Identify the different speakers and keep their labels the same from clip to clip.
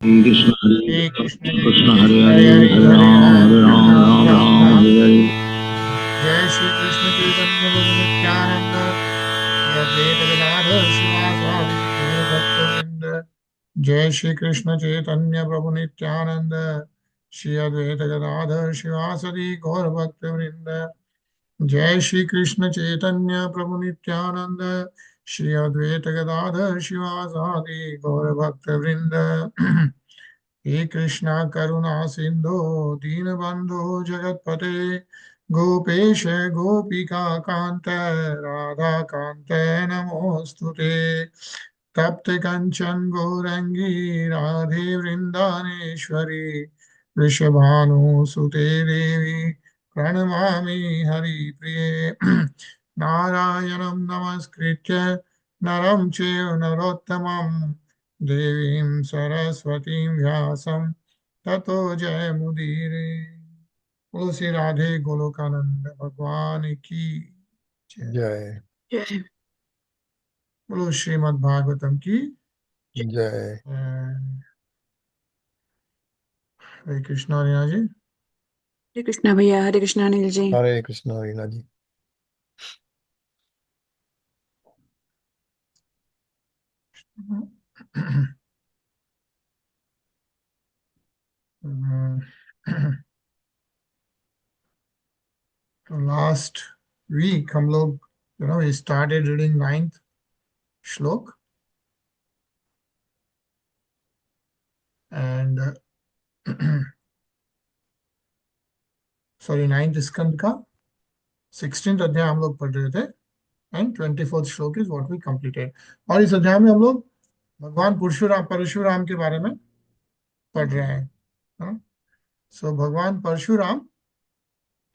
Speaker 1: Krishna
Speaker 2: Hare Krishna
Speaker 1: Krishna Hare
Speaker 2: Hare
Speaker 1: Hare
Speaker 2: Hare
Speaker 1: Hare
Speaker 2: Hare
Speaker 1: Ram
Speaker 2: Ram
Speaker 1: Hare
Speaker 2: Hare
Speaker 1: Ram
Speaker 2: Ram
Speaker 1: Ram
Speaker 2: Ram
Speaker 1: Ram
Speaker 2: Ram
Speaker 1: Hare Hare
Speaker 2: जय श्री कृष्ण चैतन्य प्रभु नित्यानंद श्री अद्वैत गदाधर शिवासादि गौर भक्त वृंद जय श्री कृष्ण चैतन्य प्रभु नित्यानंद श्री अद्वैत गदाधर शिवासादि गौर भक्त वृंद जय श्री कृष्ण चैतन्य प्रभु नित्यानंद श्री अद्वैत गदाधर शिवासादि गौर भक्त वृंद हे कृष्णा करुणा सिंधु दीनबंधु जगतपते गोपेश गोपिका कांत राधा कांत नमोस्तुते तप्त कंचन गौरंगी राधे वृंदानेश्वरी वृषभानुसुते देवी प्रणमामि हरिप्रिये नारायणं नमस्कृत्य नरं चैव नरोत्तमं देवीं सरस्वतीं व्यासं ततो जयमुदीरे। बोलो श्री राधे गोलोकानंद भगवान की जय।
Speaker 3: जय
Speaker 2: बोलो श्रीमद् भागवतम की
Speaker 3: जय।
Speaker 2: जय। हरे कृष्णा रीना जी।
Speaker 4: हरे कृष्णा भैया, हरे कृष्णा अनिल जी।
Speaker 3: हरे कृष्णा रीना जी।
Speaker 2: लास्ट वीक हम लोग we started reading 9th श्लोक and सॉरी 9th स्कंद का 16th अध्याय हम लोग पढ़ रहे थे एंड 24th श्लोक इज व्हाट वी कंप्लीटेड। और इस अध्याय में हम लोग भगवान परशुराम के बारे में पढ़ रहे हैं। सो भगवान परशुराम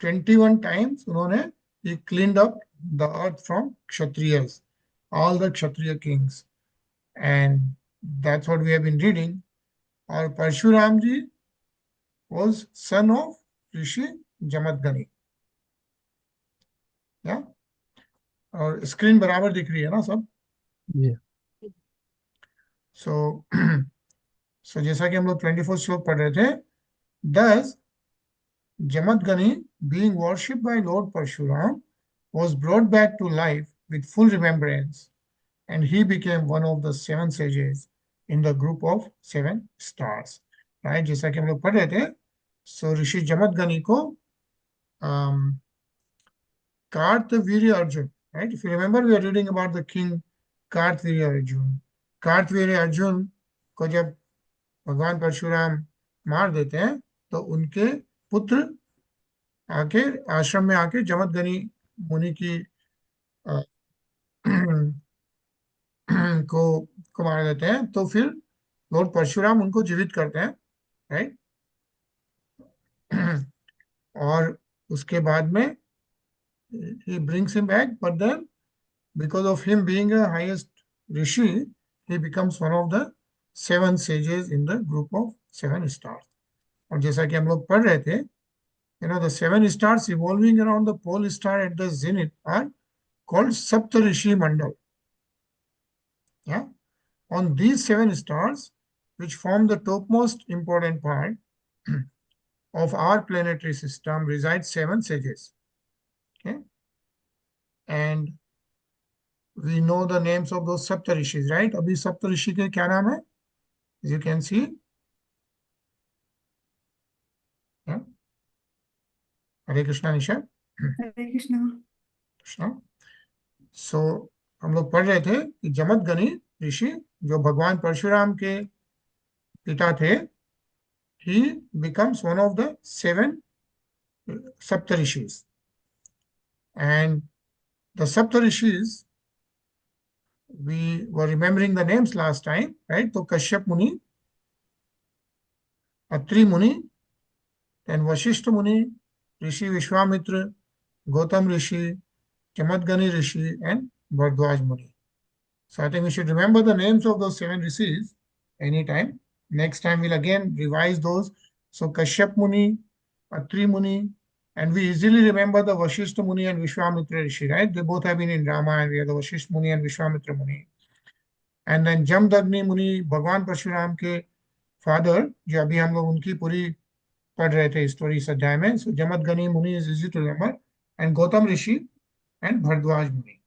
Speaker 2: 21 टाइम्स उन्होंने he cleaned up the earth from kshatriyas, all the kshatriya kings, and that's what we have been reading. और परशुराम जी was son of ऋषि जमदग्नि। या और स्क्रीन बराबर दिख रही है ना सब? सो सो जैसा कि हम लोग 24 श्लोक पढ़ रहे थे, thus Jamadgani, being worshipped by Lord Parshuram, was brought back to life with full remembrance, and he became one of the 7 sages in the group of 7 stars. Right? जैसा कि हम लोग पढ़ रहे थे, so ऋषि जमदग्नि को Kartavirya Arjun, right? If you remember, we are reading about the king Kartavirya Arjun. Kartavirya Arjun को जब भगवान परशुराम मार देते हैं तो उनके पुत्र आके आश्रम में आके जमदग्नि मुनि की को मार देते हैं। तो फिर लॉर्ड परशुराम उनको जीवित करते हैं, राइट? और उसके बाद में he brings him back, but then because of him being a highest rishi, he becomes one of the 7 sages in the group of 7 stars. और जैसा कि हम लोग पढ़ रहे थे, the 7 stars revolving around the pole star at the zenith are called Saptarishi Mandal. Yeah? On these 7 stars, which form the topmost important part of our planetary system, reside 7 sages. Okay? And we know the names of those Saptarishis, right? अभी Saptarishi के क्या नाम है? As you can see. Yeah? Hare Krishna निशा।
Speaker 4: हरे कृष्णा।
Speaker 2: कृष्णा। सो हम लोग पढ़ रहे थे कि जमदग्नि ऋषि जो भगवान परशुराम के पिता थे, he becomes one of the 7 Saptarishis. And the Saptarishis, we were remembering the names last time, right? So Kashyap Muni, Atri Muni, then Vashishta Muni, Rishi Vishwamitra, Gautam Rishi, Jamadgani Rishi, and Bhardwaj Muni. So I think we should remember the names of those 7 rishis anytime. Next time we'll again revise those. So Kashyap Muni, Atri Muni, and we easily remember the Vashishta Muni and Vishwamitra Rishi, right? They both have been in Rama, and we have the Vashishta Muni and Vishwamitra Muni. And then Jamdagni Muni, Bhagwan Parshuram ke father, जो अभी हम लोग उनकी पूरी पढ़ रहे थे story इस अध्याय में. So Jamadagni Muni is easy to remember, and Gautam Rishi and Bharadwaj Muni.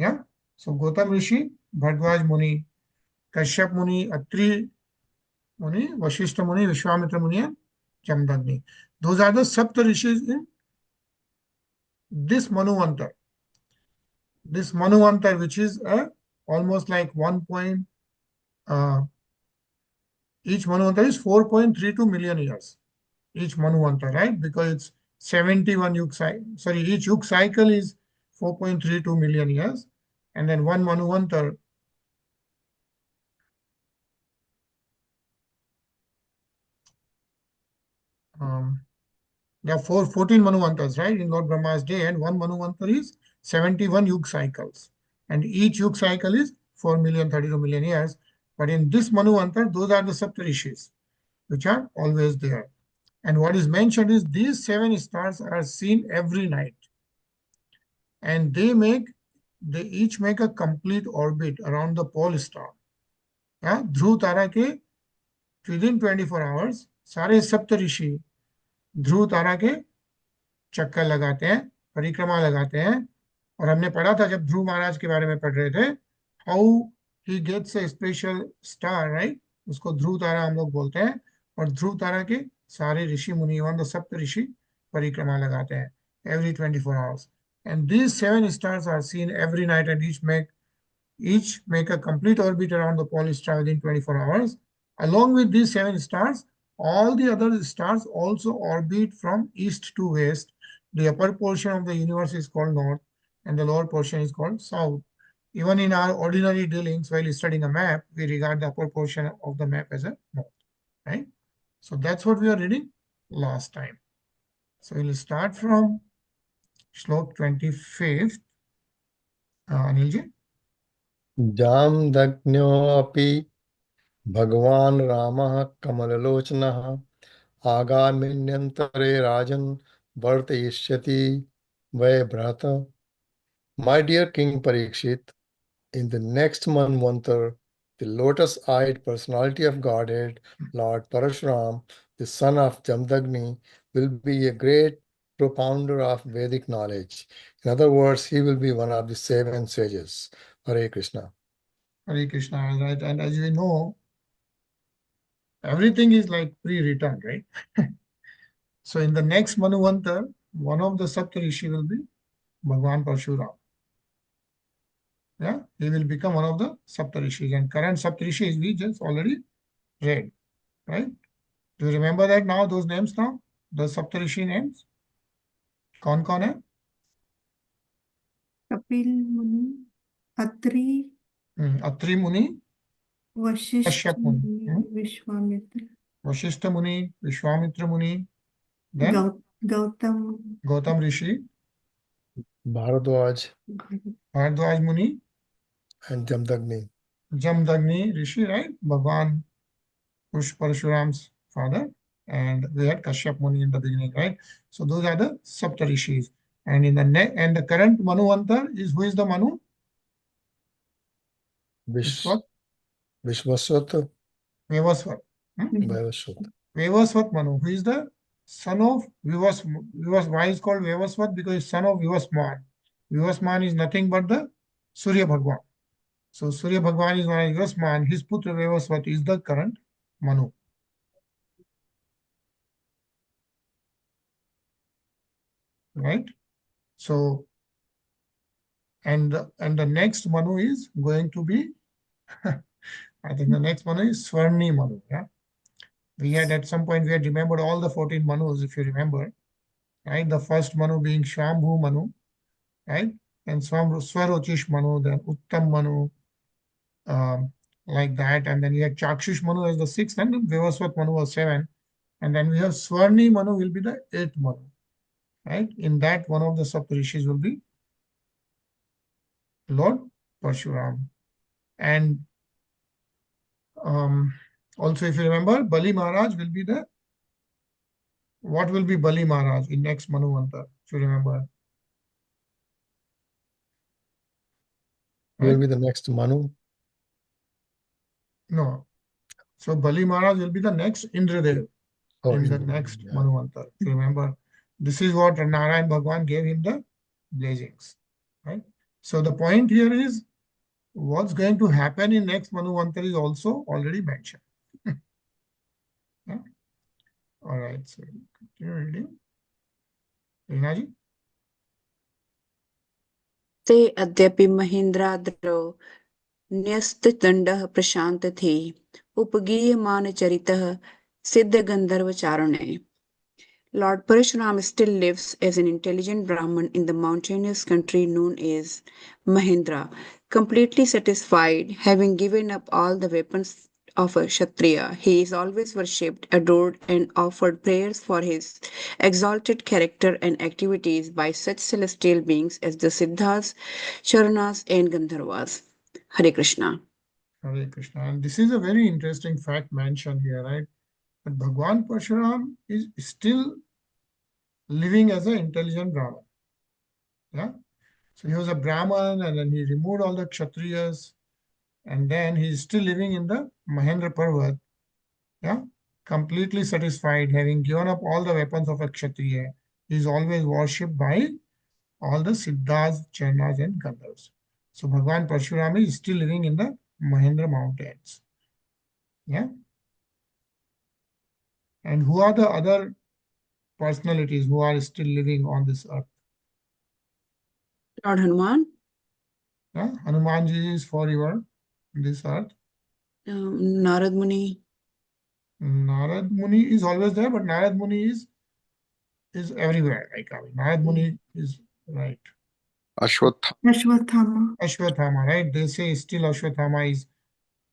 Speaker 2: या सो गौतम ऋषि, भरद्वाज मुनि, कश्यप मुनि, अत्रि मुनि, वशिष्ठ मुनि, विश्वामित्र मुनि, and Jamadagni. Those are the Sapt rishis in this Manvantara. This Manvantara, which is almost like each Manvantara is 4.32 million years. Each Manvantara, right? Because it's 71 yug cycle. Sorry, each yug cycle is 4.32 million years. And then one Manvantara, there are 14 Manvantaras, right, in Lord Brahma's day, and one Manvantara is 71 yug cycles. And each yug cycle is 4,032 million years. But in this Manvantara, those are the Saptarishis, which are always there. And what is mentioned is these 7 stars are seen every night. And they each make a complete orbit around the pole star. Yeah? Dhruv Tara ke within 24 hours, सारे सप्तऋषि ध्रुव तारा के चक्कर लगाते हैं, परिक्रमा लगाते हैं. और हमने पढ़ा था जब ध्रुव महाराज के बारे में पढ़ रहे थे, how he gets a special star, right, उसको ध्रुव तारा हम लोग बोलते हैं. और ध्रुव तारा के सारे ऋषि मुनि, वन द सप्त ऋषि परिक्रमा लगाते हैं every 24 hours. And these 7 stars are seen every night, and each make a complete orbit around the pole star within 24 hours. Along with these 7 stars, all the other stars also orbit from east to west. The upper portion of the universe is called north, and the lower portion is called south. Even in our ordinary dealings, while studying a map, we regard the upper portion of the map as a north, right? So that's what we are reading last time. So we'll start from Shlok 25th. Anilji?
Speaker 1: जामदग्न्योऽपि भगवान् रामः कमललोचनः आगामिन्यन्तरे राजन् वर्तयिष्यति वै भ्राता. My dear King Parikshit, in the next Manvantara, the lotus-eyed personality of Godhead, Lord Paraśurāma, the son of Jamdagni, will be a great propounder of Vedic knowledge. In other words, he will be one of the 7 sages. Hare Krishna.
Speaker 2: Hare Krishna, right? And as we know, everything is like pre-written, right? So in the next Manvantara, one of the Saptarishi will be Bhagwan Paraśurāma. Yeah, he will become one of the Saptarishis. And current Saptarishis we just already read, right? Do you remember that now, those names now? The Saptarishi names? कौन है?
Speaker 4: कपिल मुनि, Atri,
Speaker 2: Atri Muni,
Speaker 4: Vashishtha
Speaker 2: Kashyap Muni,
Speaker 4: मुनि, Vishwamitra,
Speaker 2: Vashishta Muni, Vishwamitra Muni, then
Speaker 4: Gautam,
Speaker 2: Gautam Rishi,
Speaker 1: Bharadwaj
Speaker 2: Bharadwaj Muni,
Speaker 1: and Jamdagni.
Speaker 2: Jamdagni Rishi, right? Bhagwan Paraśurāma's father. And we had Kashyap Muni in the beginning, right? So those are the Saptarishis. And in the current Manvantara is, who is the Manu? It's what?
Speaker 1: Vishwaswat.
Speaker 2: Vivasvat.
Speaker 1: Vivaswat.
Speaker 2: Vivasvat Manu, who is the son of why is called Vivasvat? Because he's son of Vivasman. Vivasman is nothing but the Surya Bhagwan. So Surya Bhagwan is one of Vivasman. His putra Vivasvat is the current Manu. Right? So and the next Manu is going to be I think the next Manu is Swarni Manu. Yeah. We had at some point we had remembered all the 14 Manus, if you remember. Right? The first Manu being Shambhu Manu, right? And Swarochish Manu, then Uttam Manu, like that. And then we had Chakshush Manu as the 6th, and Vivasvat Manu was 7. And then we have Swarni Manu will be the 8th Manu. Right? In that, one of the Saptarishis will be Lord Paraśurāma. And also, if you remember, Bali Maharaj will be what will be Bali Maharaj in next Manvantara, if you remember?
Speaker 1: Right? Will be the next Manu?
Speaker 2: No. So Bali Maharaj will be the next Indradev in the next Manvantara. Remember, this is what Narayan Bhagwan gave him the blessings, right? So the point here is what's going to happen in next Manvantara is also already mentioned. Yeah? All right, so continue reading. Reena ji?
Speaker 3: ते अद्यपि महेन्द्राद्रौ न्यस्तदण्डः प्रशान्त थे उपगीयमानचरितः सिद्धगन्धर्वचारणे. Lord Paraśurāma still lives as an intelligent Brahman in the mountainous country known as Mahendra, completely satisfied, having given up all the weapons of a Kshatriya. He is always worshipped, adored, and offered prayers for his exalted character and activities by such celestial beings as the Siddhas, Charanas, and Gandharvas. Hare Krishna.
Speaker 2: Hare Krishna. And this is a very interesting fact mentioned here, right? But Bhagwan Paraśurāma is still living as an intelligent Brahman. Yeah. So he was a Brahman and then he removed all the Kshatriyas and then he is still living in the Mahendra Parvat. Yeah. Completely satisfied, having given up all the weapons of a Kshatriya. He is always worshipped by all the Siddhas, Charanas, and Gandharvas. So Bhagwan Paraśurāma is still living in the Mahendra mountains. Yeah. And who are the other personalities who are still living on this earth?
Speaker 3: Lord Hanuman,
Speaker 2: Yeah? Hanumanji is forever on this earth.
Speaker 3: Narad Muni,
Speaker 2: Narad Muni is always there, but Narad Muni is everywhere. Like Narad Muni is right.
Speaker 4: Ashwatthama.
Speaker 2: Ashwatthama, right? They say still Ashwatthama is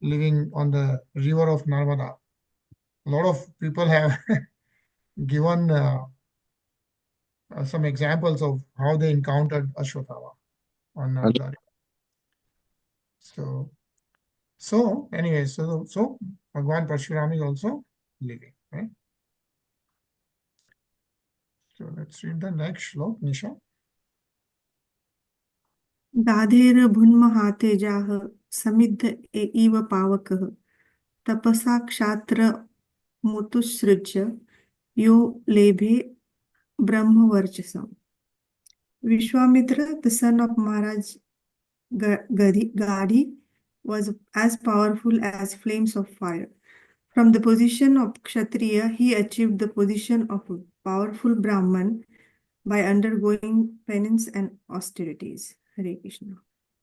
Speaker 2: living on the river of Narmada. A lot of people have given some examples of how they encountered Ashwatthama on Narmada. So anyway, so Bhagwan Paraśurāma is also living, right? So let's read the next shlok, Nisha.
Speaker 4: दाधेरभुन्महातेजाः समिद्ध इव पावकः तपसा क्षात्रमुत्सृज्य यो लेभे ब्रह्मवर्चसम्. Vishwamitra, the son of Maharaj Gadhi, was as powerful as flames of fire. From the position of Kshatriya, he achieved the position of a powerful Brahman by undergoing penance and austerities. Hare Krishna.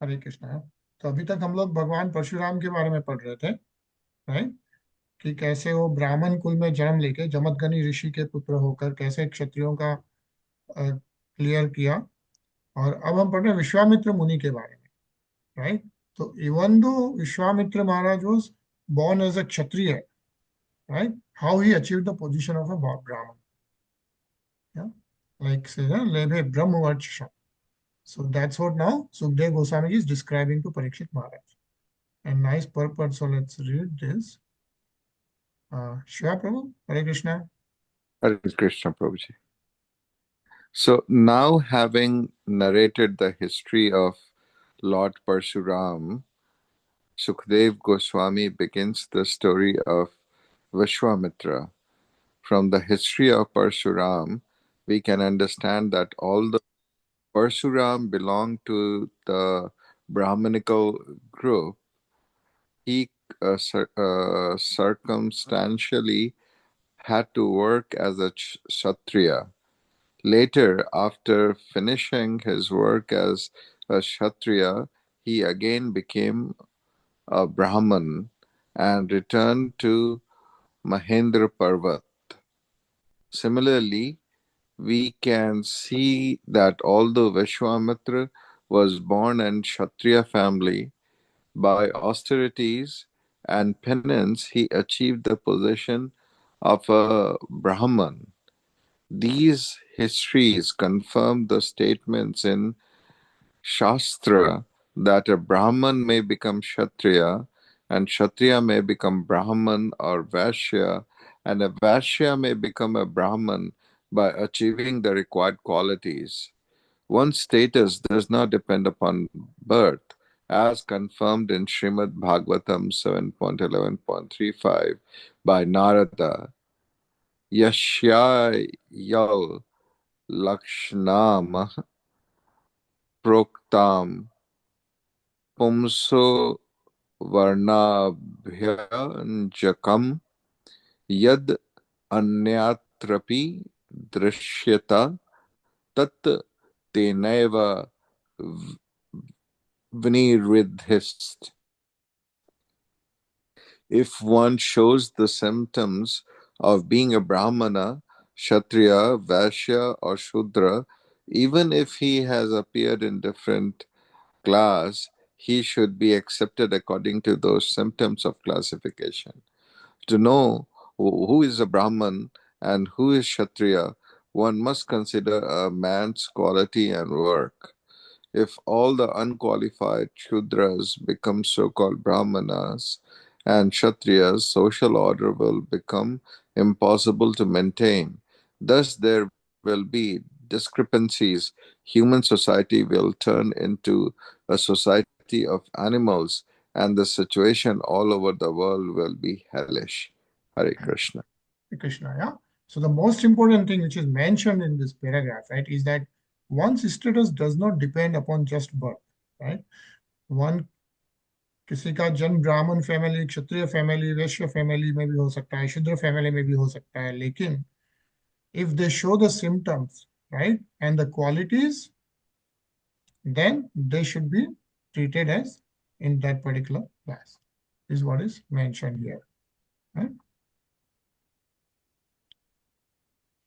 Speaker 2: हरे कृष्णा. तो अभी तक हम लोग भगवान परशुराम के बारे में पढ़ रहे थे, राइट? कि कैसे वो ब्राह्मण कुल में जन्म लेके जमदग्नि ऋषि के पुत्र होकर कैसे क्षत्रियों का क्लियर किया. और अब हम पढ़ रहे हैं विश्वामित्र मुनि के बारे में, राइट? तो even though Vishwamitra Maharaj was born as a kshatriya, right? How he achieved the position of a Brahman. Yeah, like say, Lebhe Brahmavarchasha. So that's what now Sukdev Goswami is describing to Parikshit Maharaj. And nice purport. So let's read this. Shiva Prabhu, Hare Krishna.
Speaker 5: Hare Krishna Prabhuji. So now, having narrated the history of Lord Paraśurāma, Sukdev Goswami begins the story of Vishwamitra. From the history of Paraśurāma, we can understand that although Paraśurāma belonged to the Brahmanical group, he circumstantially had to work as a Kshatriya. Later, after finishing his work as a Kshatriya, he again became a Brahman and returned to Mahendra Parvat. Similarly, we can see that although Vishwamitra was born in Kshatriya family, by austerities and penance, he achieved the position of a Brahman. These histories confirm the statements in Shastra that a Brahman may become Kshatriya, and Kshatriya may become Brahman or Vaishya, and a Vaishya may become a Brahman by achieving the required qualities. One's status does not depend upon birth, as confirmed in Srimad Bhagavatam 7.11.35 by Narada. Yashyayal Lakshnam Proktam Pumso Varnabhyanjakam Yad Anyatrapi Drishyata Tat Tenaiva Vniridhist. If one shows the symptoms of being a Brahmana, Kshatriya, Vaishya, or Shudra, even if he has appeared in different class, he should be accepted according to those symptoms of classification. To know who is a Brahman and who is Kshatriya, one must consider a man's quality and work. If all the unqualified Shudras become so-called Brahmanas and Kshatriyas, social order will become impossible to maintain. Thus there will be discrepancies. Human society will turn into a society of animals, and the situation all over the world will be hellish. Hare Krishna.
Speaker 2: Hare Krishna, yeah. So the most important thing which is mentioned in this paragraph, right, is that one's status does not depend upon just birth, right? One किसी का जन्म ब्राह्मण family, क्षत्रिय family, वैश्य family में भी हो सकता है, शूद्र फैमिली में भी हो सकता है, लेकिन if they show the symptoms, right, and the qualities, then they should be treated as in that particular class. Is what is mentioned here, right?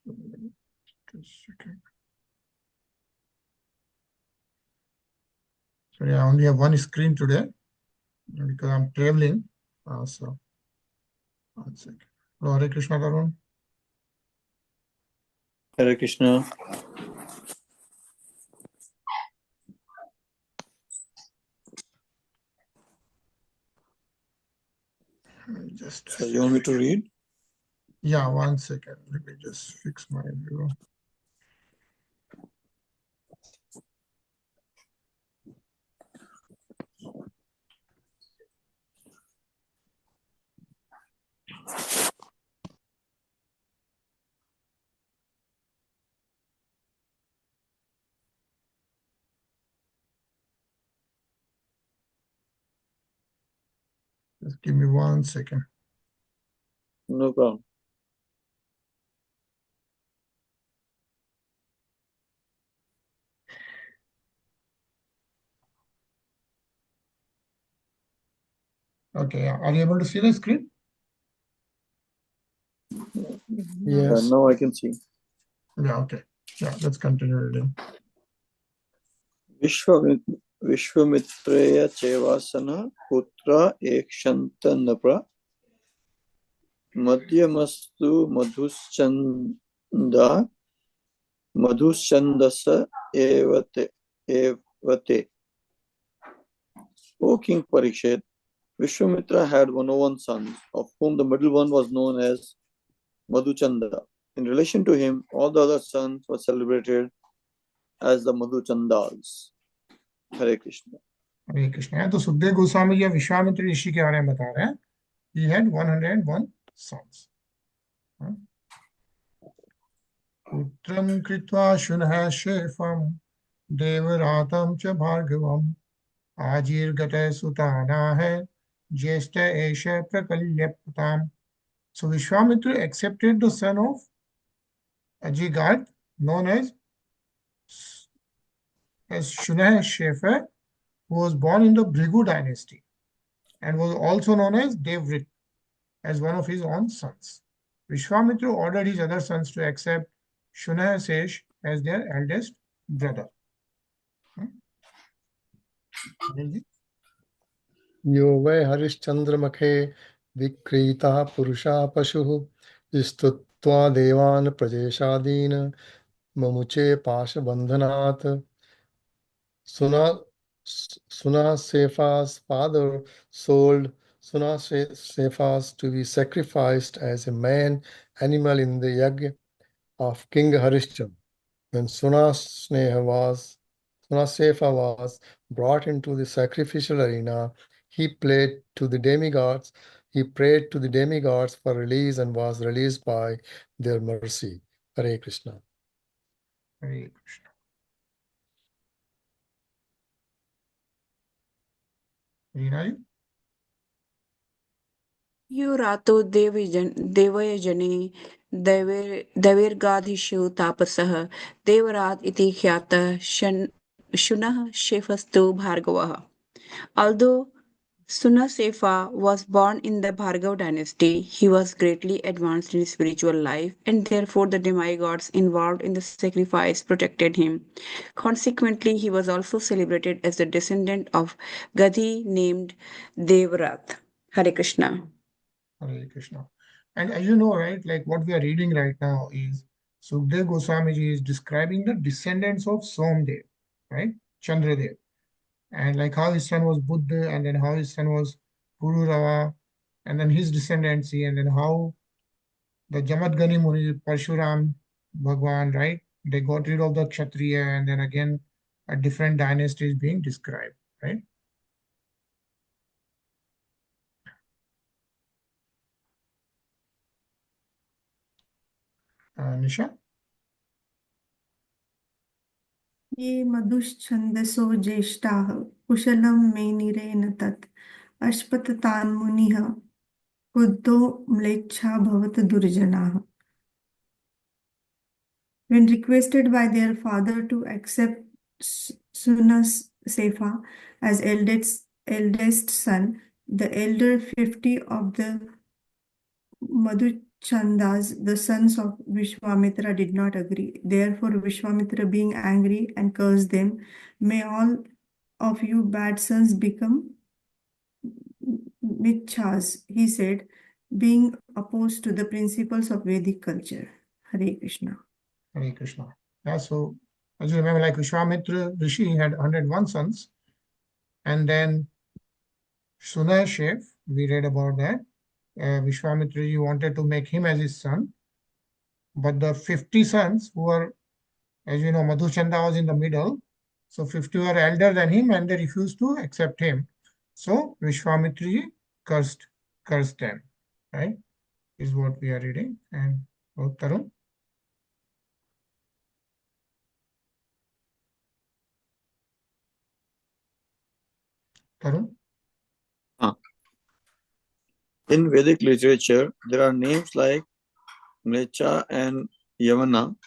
Speaker 2: Just a second. Sorry, I only have one screen today because I'm traveling. So, 1 second. Hare Krishna, Tarun.
Speaker 6: Hare Krishna.
Speaker 2: Just
Speaker 6: So you want me to read?
Speaker 2: yeah, 1 second. Let me just fix my view. Just give me 1 second.
Speaker 6: No problem.
Speaker 2: Okay, are you able to see the screen?
Speaker 1: Yes.
Speaker 6: Now I can see.
Speaker 2: Yeah, okay. Yeah, let's continue reading.
Speaker 6: Vishwamitreya Chevasana Putra Ekshanta Napra Madhyamastu Madhuschandasa Evate. O King Parikshit, Vishwamitra had 101 sons, of whom the middle one was known as Madhuchanda. In relation to him, all the other sons were celebrated as the Madhuchandas. Hare Krishna.
Speaker 2: Hare Krishna. तो सुखदेव गोस्वामी या विश्वामित्र ऋषि के बारे में बता रहे हैं. He had 101 sons. पुत्रं कृत्वा शुनः शेफं देवरातं च भार्गवम् आजीर्गतः सुतानाः ज्येष्ठ एष प्रकल्यपताम्. So Vishwamitra accepted the son of Ajigad, known as Shunah Shefer, who was born in the Bhrigu dynasty and was also known as Devrit, as one of his own sons. Vishwamitra ordered his other sons to accept Shunah Sesh as their eldest brother.
Speaker 1: यो वै हरिश्चंद्रमखे विक्रीता पुरुषा पशुः स्तुत्वा देवान् प्रजेशादीन् ममुचे पाशबन्धनात्. Sunasefa's father sold Sunasefas to be sacrificed as a man animal in the yajna of King Harishchandra. When Sunasneha was Sunasefa was brought into the sacrificial arena. He prayed to the demigods. He prayed to the demigods for release and was released by their mercy. Hare Krishna.
Speaker 2: Hare Krishna. Reenaji?
Speaker 3: युरातो देवयजने दैवेर्गाधीषु तापसः Devarat इति ख्यातः शुनः शेफस्तु भार्गवः. Although Sunasefa was born in the Bhargav dynasty, he was greatly advanced in spiritual life, and therefore the demigods involved in the sacrifice protected him. Consequently, he was also celebrated as the descendant of Gadhi named Devrat. Hare Krishna.
Speaker 2: Hare Krishna. And as you know, right, like what we are reading right now is Sukdev Goswamiji is describing the descendants of Somdev, right? Chandradev. And like how his son was Buddha, and then how his son was Pururava, and then his descendancy, and then how the Jamatgani Muni, Paraśurāma Bhagwan, right? They got rid of the Kshatriya, and then again a different dynasty is being described, right? Nisha?
Speaker 4: ये मधुश्छन्दसो ज्येष्ठाः कुशलं मेनिरेण तत् अश्पततान्मुनिः क्रुद्धो म्लेच्छाभवत दुर्जनाः. When requested by their father to accept Sunasefa as eldest son, the elder 50 of the Madhuchandas, the sons of Vishwamitra, did not agree. Therefore, Vishwamitra, being angry and cursed them, "May all of you bad sons become Michhas," he said, being opposed to the principles of Vedic culture. Hare Krishna.
Speaker 2: Hare Krishna. Yeah, so as you remember, like Vishwamitra Rishi had 101 sons, and then Sunashev, we read about that. Vishwamitra Ji wanted to make him as his son, but the 50 sons who were, as you know, Madhuchanda was in the middle, so 50 were elder than him and they refused to accept him. So Vishwamitra Ji cursed them, right? Is what we are reading. And Tarun? Tarun?
Speaker 6: In Vedic literature, there are names like Mlecha and Yavana.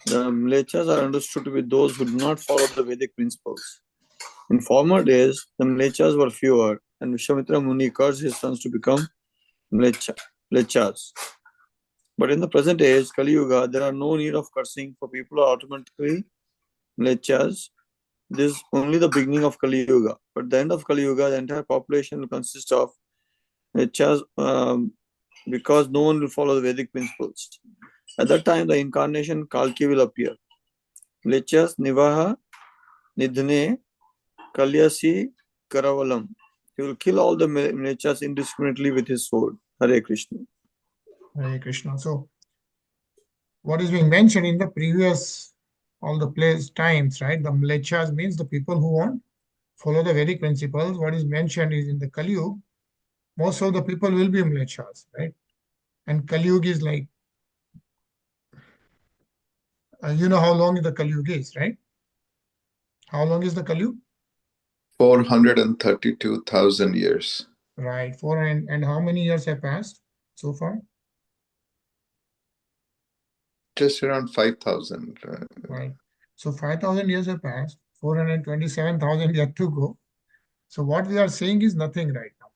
Speaker 6: The Mlechas are understood to be those who do not follow the Vedic principles. In former days, the Mlechas were fewer, and Vishwamitra Muni cursed his sons to become Mlechas. But in the present age, Kali Yuga, there are no need of cursing, for people are automatically Mlechas. This is only the beginning of Kali Yuga. But at the end of Kali Yuga, the entire population will consist of Mlechas, because no one will follow the Vedic principles. At that time, the Incarnation Kalki will appear. Mlechas Nivaha Nidhane Kalyasi Karavalam. He will kill all the Mlechas indiscriminately with his sword. Hare Krishna.
Speaker 2: Hare Krishna. So what is being mentioned in the previous, all the place times, right? The Mlechas means the people who won't follow the Vedic principles. What is mentioned is in the Kali Yuga, most of the people will be Mlechas, right? And Kali Yuga is like, you know how long the Kali Yuga is, right? How long is the Kali Yuga?
Speaker 5: 432,000 years.
Speaker 2: Right. And how many years have passed so far?
Speaker 5: Just around 5,000.
Speaker 2: Right. So 5,000 years have passed, 427,000 yet to go. So what we are saying is nothing right now,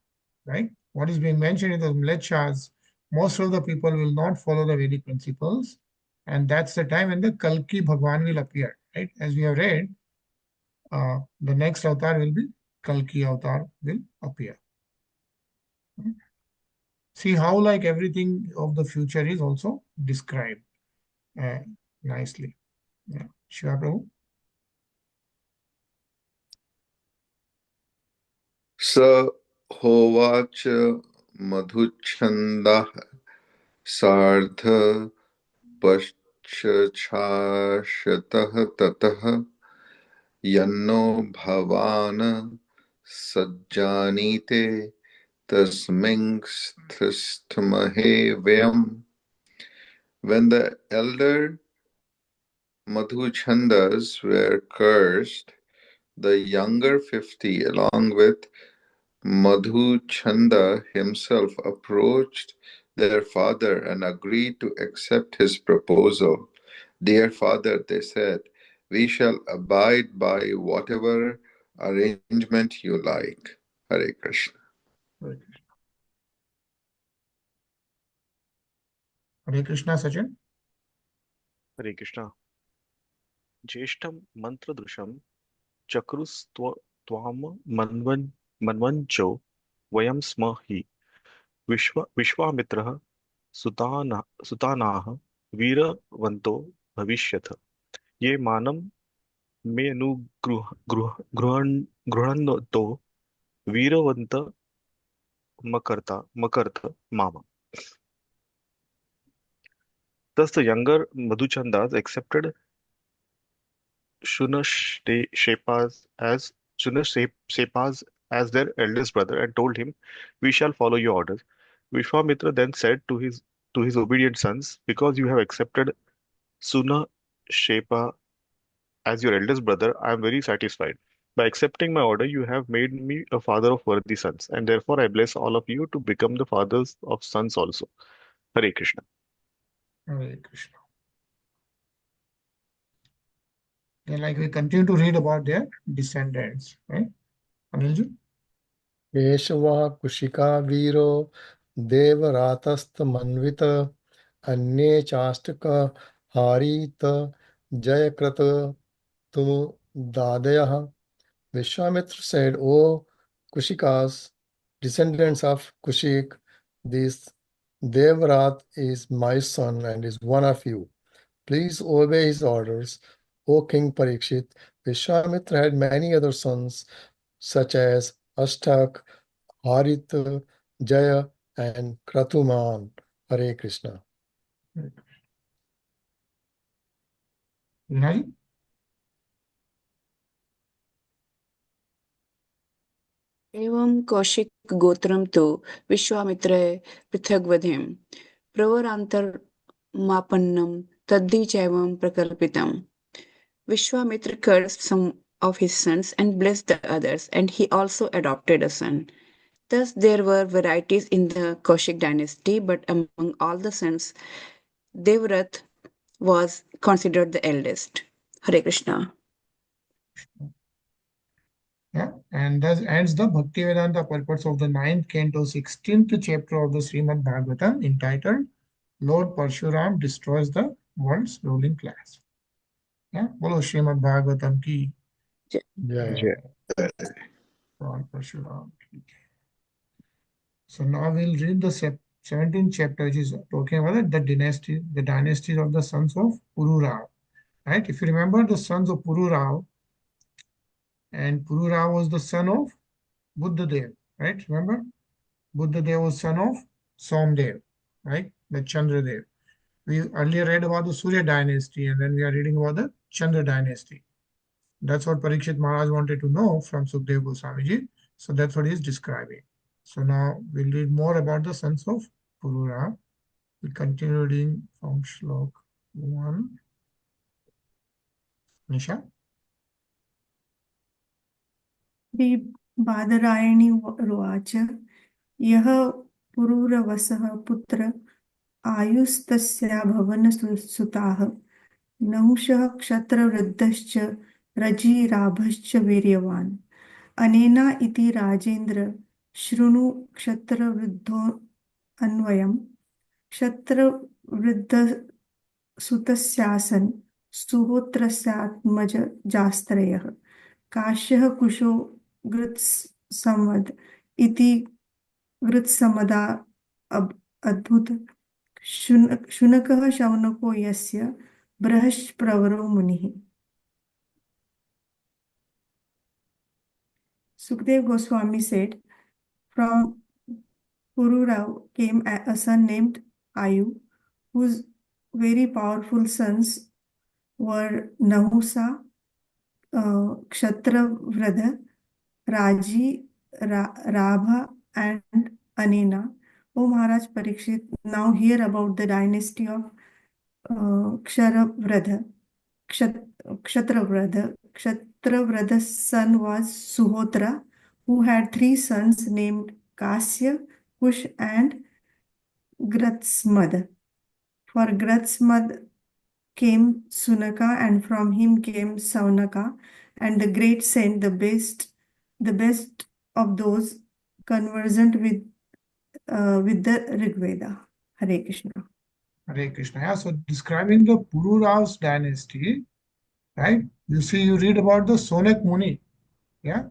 Speaker 2: right? What is being mentioned in the Mlechas, most of the people will not follow the Vedic principles. And that's the time when the Kalki Bhagwan will appear, right? As we have read, the next avatar will be Kalki avatar will appear. See how like everything of the future is also described nicely. Yeah. Shiva Prabhu?
Speaker 5: स होवाच मधुच्छन्दः सार्ध पश्चाशतः ततः Yanno bhavana sajjanite tasmingsthistamahe vyam. When the elder Madhuchandas were cursed, the younger 50, along with Madhuchanda himself, approached their father and agreed to accept his proposal. Dear father, they said, we shall abide by whatever arrangement you like. Hare Krishna.
Speaker 2: Hare Krishna. Hare Krishna, Sachin.
Speaker 7: Hare Krishna. Jeshtam mantradrusham chakrustvam manvancho vayam smahi Vishwamitrah सुतानाः वीरवन्तो भविष्यथ ये मानं मे गृह्णन्तो वीरवन्त मकर्थ mama. Thus the younger Madhuchandas accepted Shunashepas as their eldest brother and told him, "We shall follow your orders." Vishwamitra then said to his obedient sons, "Because you have accepted Sunashepa as your eldest brother, I am very satisfied. By accepting my order, you have made me a father of worthy sons, and therefore I bless all of you to become the fathers of sons also." Hare Krishna.
Speaker 2: Hare Krishna. Then, like, we continue to read about their descendants, right? Anilji?
Speaker 1: केशवः Kushika वीरो देवरातस्तमन्वित अन्ये चाष्टक Harita जयकृत तुमुदादयः. Vishwamitra said, O Kushikas, descendants of Kushik, this Devrat is my son and is one of you. Please obey his orders, O King Parikshit. Vishwamitra had many other sons, such as Ashtak, Harit, Jaya, and Kratuman. Hare Krishna.
Speaker 2: Vinaji?
Speaker 3: एवं कौशिक गोत्रम तो Vishwamitra पृथग्वधिम प्रवरांतरमापन्नम तद्धि चैवं प्रकल्पितम. Vishwamitra cursed some of his sons and blessed the others, and he also adopted a son. Thus there were varieties in the Kaushik dynasty, but among all the sons, Devrat was considered the eldest. Hare Krishna.
Speaker 2: Yeah, and thus ends the Bhaktivedanta purports of the 9th canto, 16th chapter of the Srimad Bhagavatam, entitled Lord Paraśurāma Destroys the World's Ruling Class. Yeah, Bolo Srimad Bhagavatam ki.
Speaker 1: Jai.
Speaker 2: Lord Paraśurāma ki. So now we'll read the 17th chapter, which is talking about the dynasties of the sons of Pururao. Right? If you remember the sons of Pururao, and Pururao was the son of Buddhadev, right? Remember? Buddhadev was son of Somdev, right? The Chandradev. We earlier read about the Surya dynasty, and then we are reading about the Chandra dynasty. That's what Parikshit Maharaj wanted to know from Sukdev Goswamiji. So that's what he is describing. So now we'll read more about the sons of Purura. We continue reading from Shlok 1. Nisha?
Speaker 4: Shri बादरायणी उवाच यः पुरूरवसः पुत्र आयुस्तस्या भवनसुताः नहुषः क्षत्रवृद्धश्च रजिराभश्च वीर्यवान् अनेना इति राजेन्द्र शृणु क्षत्रवृद्धोऽन्वयम् क्षत्रवृद्धसुतस्यासन् सुहोत्रस्यात्मजास्त्रयः काश्यः कुशो गृत्समद इति गृत्समदा अद्भुत शुनकः शौनको यस्य बृहस्प्रवरो मुनिः. Sukdev Goswami said, from Pururao came a son named Ayu, whose very powerful sons were Nahusa, Kshatravradha, Raji, Rabha, and Anena. O Maharaj Parikshit, now hear about the dynasty of Ksharavradha. Kshatravradha. Kshatravradha's son was Suhotra, who had three sons named Kasya, Kush, and Gratsmad. For Gratsmad came Sunaka, and from him came Saunaka, and the great saint, the best of those conversant with the Rigveda. Hare Krishna.
Speaker 2: Hare Krishna. Yeah, so describing the Pururav's dynasty, right? You see, you read about the Sonak Muni. Yeah.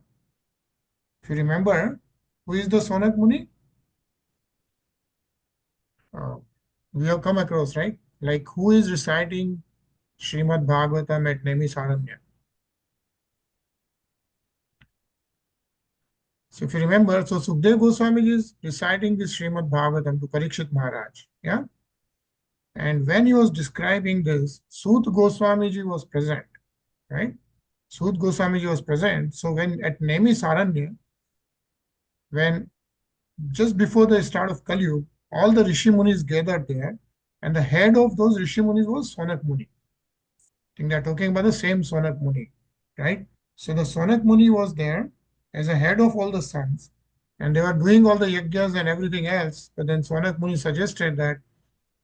Speaker 2: If you remember, who is the Sonak Muni? We have come across, right? Like who is reciting Srimad Bhagavatam at Naimisaranya? So if you remember, so Sukdev Goswami is reciting this Srimad Bhagavatam to Parikshit Maharaj. Yeah. And when he was describing this, Sut Goswami ji was present, right? Sut Goswami ji was present. So when at Naimisaranya, when just before the start of Kali Yuga, all the Rishi Munis gathered there, and the head of those Rishi Munis was Sonak Muni. I think they're talking about the same Sonak Muni, right? So the Sonak Muni was there as a head of all the sons, and they were doing all the yajnas and everything else. But then Sonak Muni suggested that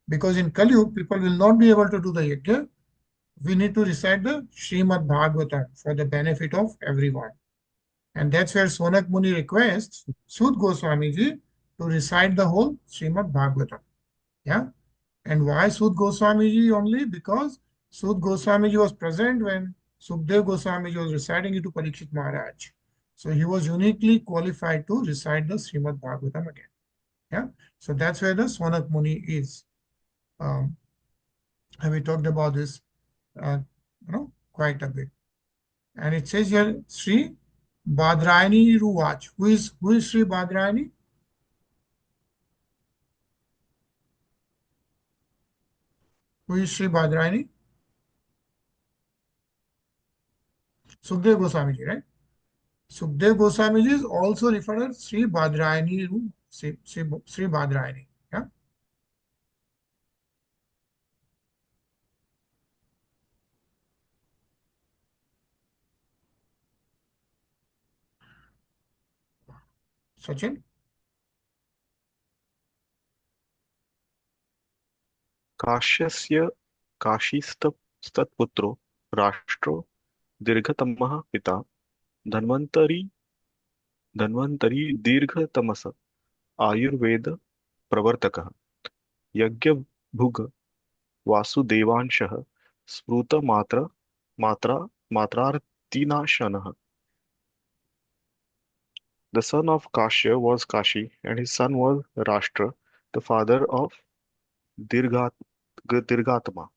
Speaker 2: because in Kali Yuga, people will not be able to do the yajna, we need to recite the Srimad Bhagavatam for the benefit of everyone. And that's where Sonak Muni requests Sut Goswami ji to recite the whole Srimad Bhagavatam. Yeah. And why Sut Goswami ji only? Because Sut Goswami ji was present when Sukdev Goswami ji was reciting it to Parikshit Maharaj. So he was uniquely qualified to recite the Srimad Bhagavatam again. Yeah. So that's where the Sonak Muni is. And we talked about this quite a bit. And it says here, Sri Badrayani Ruwach. Who is Sri Badrayani? Who is Sri Badrayani? Sukdev Goswami ji, right? Sukdev Goswami ji is also referred as Sri Badrayani, Sri Badrayani. Yeah. Sachin?
Speaker 7: काश्यस्य काशीस्तत्पुत्रो राष्ट्रो दीर्घतमः पिता धन्वन्तरी दीर्घतमस आयुर्वेद प्रवर्तकः यज्ञभुग वासुदेवांशः मात्रार्तिनाशनः. The son of Kashya was Kashi, and his son was Rashtra, the father of Dirghatama.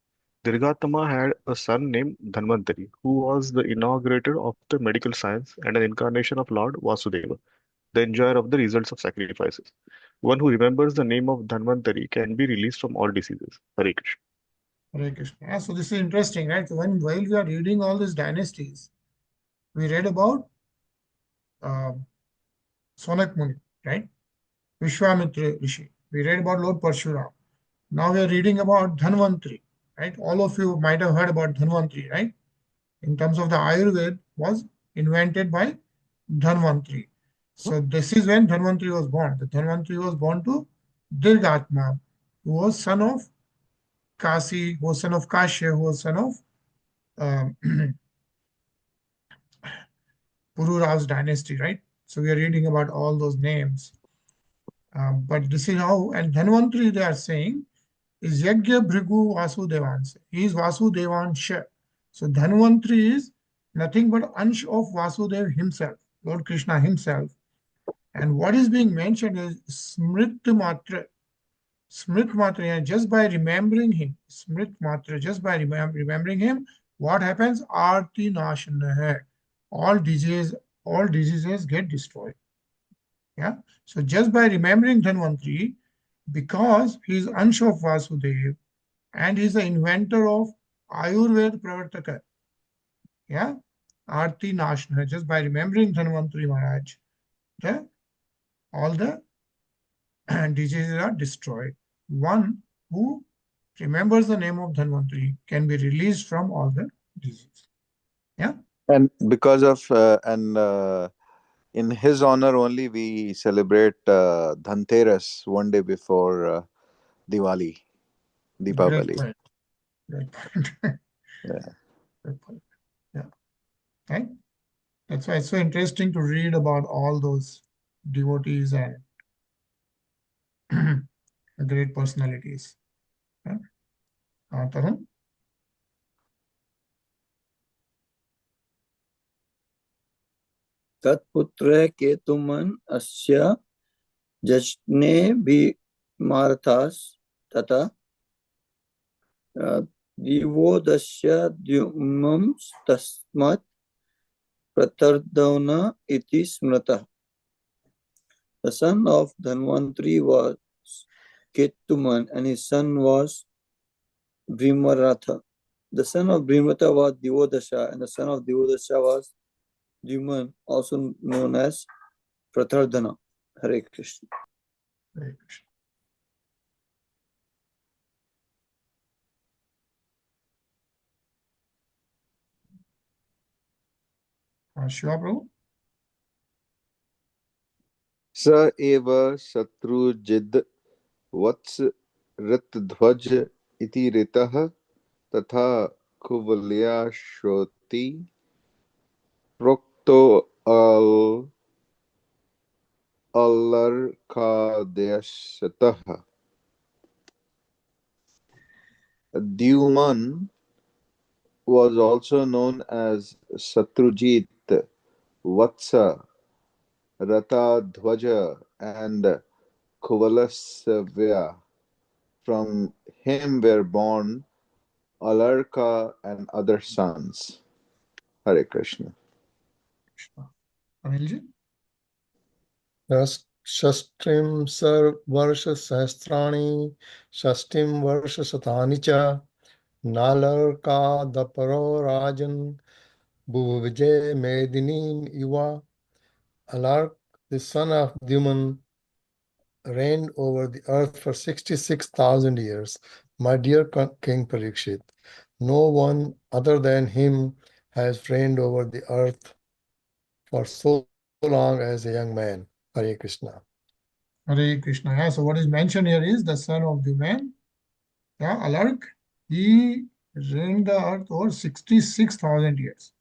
Speaker 7: Dirghatama had a son named Dhanvantari, who was the inaugurator of the medical science and an incarnation of Lord Vasudeva, the enjoyer of the results of sacrifices. One who remembers the name of Dhanvantari can be released from all diseases. Hare Krishna.
Speaker 2: Hare Krishna. Yeah, so this is interesting, right? So while we are reading all these dynasties, we read about Sonak Muni, right? Vishwamitra Rishi. We read about Lord Paraśurāma. Now we are reading about Dhanvantari, right? All of you might have heard about Dhanvantari, right? In terms of the Ayurveda, was invented by Dhanvantari. So this is when Dhanvantari was born. The Dhanvantari was born to Dirghatma, who was son of Kasi, who was son of Kashya, who was son of Pururav's dynasty, right? So we are reading about all those names. But this is how, and Dhanvantari they are saying is Yajna Bhrigu Vasudevansha. He is Vasudevansha. So Dhanvantari is nothing but Ansh of Vasudeva himself, Lord Krishna himself. And what is being mentioned is Smrit Matra. Smrit Matra, just by remembering him, Smrit Matra, just by remembering him, what happens? Arti Nashana. All diseases get destroyed. Yeah. So just by remembering Dhanvantari, because he is Ansh of Vasudeva and he is the inventor of Ayurveda Pravartaka. Yeah. Arti Nashna, just by remembering Dhanvantari Maharaj, all the diseases are destroyed. One who remembers the name of Dhanvantari can be released from all the diseases. Yeah.
Speaker 5: And because of in his honor only we celebrate Dhanteras one day before Diwali,
Speaker 2: Great
Speaker 5: Deepavali.
Speaker 2: point. Great point.
Speaker 5: Yeah.
Speaker 2: Great point. Yeah. Right. That's why it's so interesting to read about all those devotees and great personalities. Yeah. Tarun?
Speaker 6: तत्पुत्र केतुमन अस्य जज्ञे भीमार्थास तथा दिवोदस्य द्युम्नं तस्मात् प्रतर्दौन इति स्मृतः. The son of Dhanvantari was Ketuman and his son was Bhimaratha. The son of Bhimaratha was Divodasha and the son of Divodasha was Dyuman, also known as Pratardhana. Hare Krishna.
Speaker 2: Hare Krishna. Shiva Prabhu?
Speaker 5: स एव शत्रुजिद् वत्स ऋतध्वज इति ऋतः तथा कुवलयाश्वती प्रोक्तो अलर्कादेशतः. Dyuman was also known as Satrujit, Vatsa, Ratadhwaja, and Kuvalasvya. From him were born Alarka and other sons. Hare Krishna.
Speaker 2: Anilji?
Speaker 1: षष्ठीं वर्षसहस्राणि षष्ठीं वर्षशतानि च नालर्कादपरो राजन् भुविजय मेदिनीं युवा. Alark, the son of Dyuman, reigned over the earth for 66,000 years. My dear King Parikshit, no one other than him has reigned over the earth for so long as a young man. Hare Krishna.
Speaker 2: Hare Krishna. Yeah, so what is mentioned here is the son of the man, yeah, Alark. He reigned the earth over 66,000 years.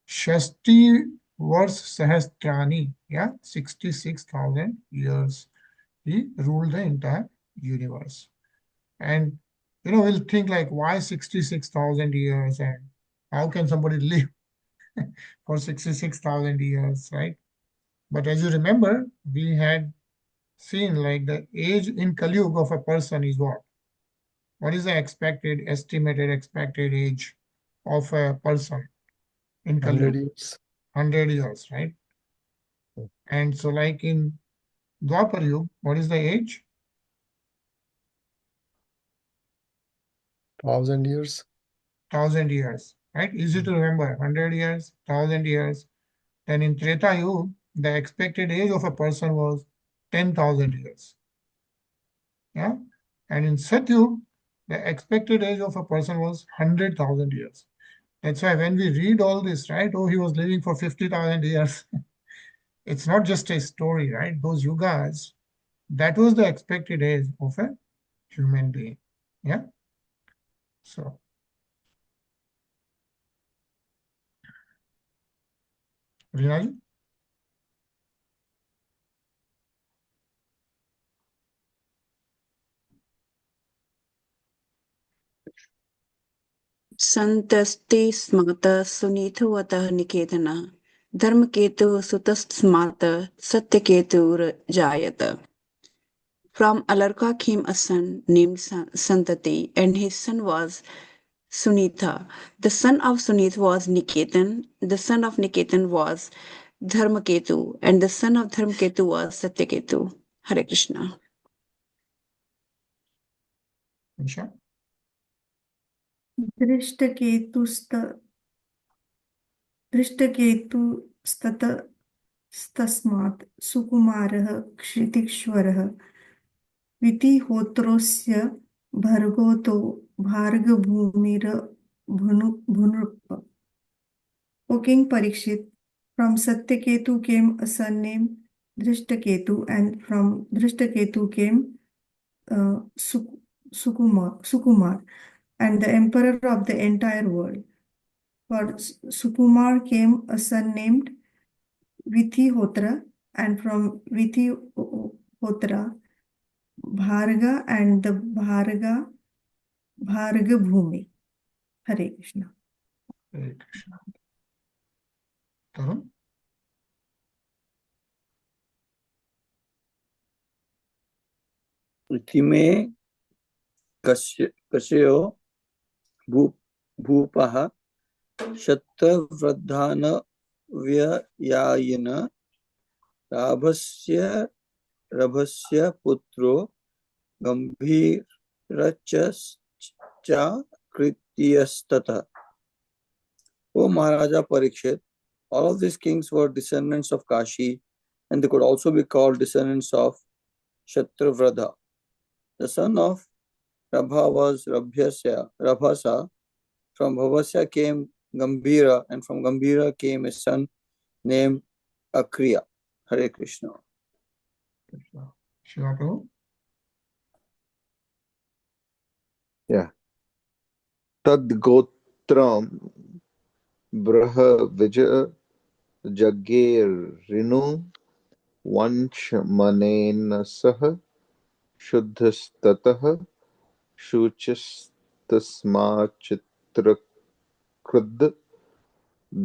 Speaker 2: Shasti Vars Sahasrani, yeah, 66,000 years. He ruled the entire universe. And we'll think like, why 66,000 years and how can somebody live for 66,000 years, right? But as you remember, we had seen like the age in Kali Yuga of a person is what? What is the estimated expected age of a person in Kali
Speaker 1: 100
Speaker 2: Yuga?
Speaker 1: years.
Speaker 2: 100 years, right? And so like in Dwapar Yuga, what is the age?
Speaker 1: 1,000 years.
Speaker 2: 1,000 years, right? Easy to remember, 100 years, 1,000 years. Then in Treta Yuga, the expected age of a person was 10,000 years. Yeah. And in Satyug, the expected age of a person was 100,000 years. That's why when we read all this, right? Oh, he was living for 50,000 years. It's not just a story, right? Those yugas, that was the expected age of a human being. Yeah. So, Rinaji?
Speaker 3: संतस्ते स्मात सुनीतवतः निकेतनः Dharmaketu सुतस्मात् सत्यकेतुर्जायत. From Alarka came a son named Santati, and his son was Sunitha. The son of Sunitha was Niketan. The son of Niketan was Dharmaketu, and the son of Dharmaketu was Satyaketu. Hare Krishna.
Speaker 4: दृष्टकेतुस्त धृष्टकेतुस्तस्मात् सुकुमारः क्षितीश्वरः वितिहोत्रोऽस्य भर्गोतो भार्गभूमिरभुनृप. O King Parikshit, from Satyaketu came a son named Drishtaketu, and from Drishtaketu came Sukumar, and the emperor of the entire world. For Sukumar came a son named Vithihotra, and from Vithihotra, Bharga, and the Bharga Bhumi. Hare Krishna.
Speaker 2: Hare Krishna. Tarun?
Speaker 6: इतिमे कस्यो भूपः शतवृद्धानव्ययायन रभस्य पुत्रो गंभीरश्चाकृत्यस्ततः. O Maharaja Parikshit, all of these kings were descendants of Kashi, and they could also be called descendants of Shatravradha. The son of Rabha was Rabhasa. From Bhavasya came Gambhira, and from Gambhira came a son named Akriya. Hare Krishna.
Speaker 2: Shiva Prabhu?
Speaker 5: Yeah. Tad Gotram Braha Vijaya Jagger Rinu Vansh Manena Saha Shuddhastataha Shuchastasma Chitrakrud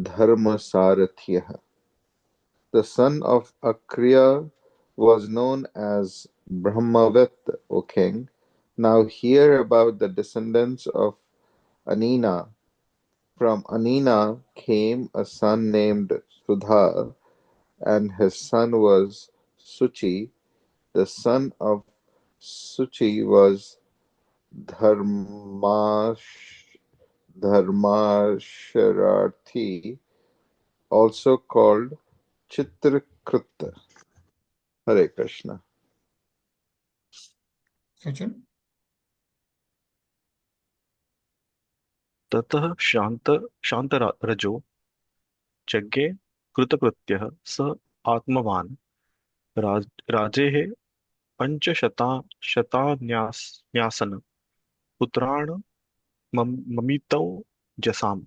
Speaker 5: Dharma Sarathyah. The son of Akriya was known as Brahmavit, O king. Now hear about the descendants of Anina. From Anina came a son named Sudha, and his son was Suchi. The son of Suchi was Dharmashararthi, also called Chitrakrita. Hare Krishna.
Speaker 2: Sachin?
Speaker 7: ततः शान्तरजो यज्ञे कृतकृत्यः स आत्मवान् राजेः पञ्चशतान्यासन पुत्रान् ममितौ जसाम्.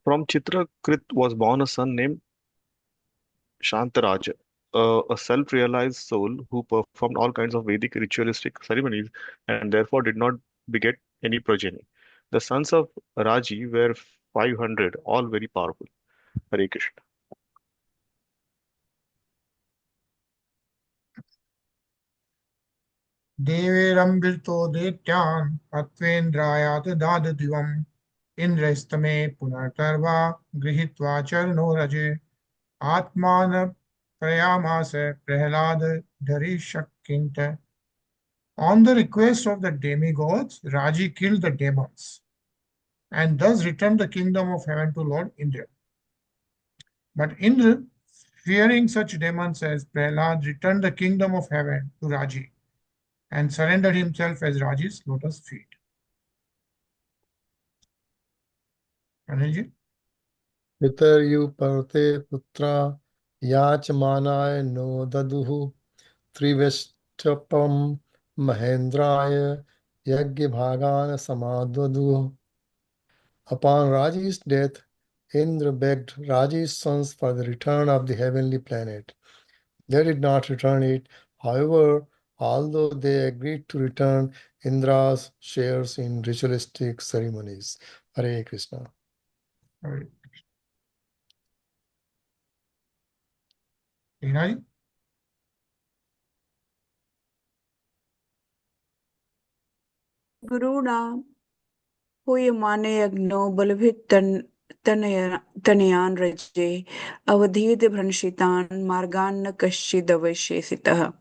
Speaker 7: From Chitrakrit was born a son named Shantaraj, a self-realized soul who performed all kinds of Vedic ritualistic ceremonies and therefore did not beget any progeny. The sons of Raji were 500, all very powerful. Hare Krishna.
Speaker 2: Deverambirto detyan patvendrayat dadadivam indrastame punartarva grihitva charno raje atmana prayamase prahlad dharishakinta. On the request of the demigods, Raji killed the demons and thus returned the kingdom of heaven to Lord Indra. But Indra, fearing such demons as Prahlad, returned the kingdom of heaven to Raji and surrendered himself as Raji's lotus feet. Anilji?
Speaker 1: Pitaryu parte putra yachmanaya no daduhu triveshtapam mahendraya yagya bhagana samadvaduhu. Upon Raji's death, Indra begged Raji's sons for the return of the heavenly planet. They did not return it. However, although they agreed to return Indra's shares in ritualistic ceremonies. Hare Krishna.
Speaker 2: Hare Krishna.
Speaker 3: Guruna Huyamane Yagno Balabhit Tanayan Raje Avadhid Bhranshitan Margan Kashidavashesitah.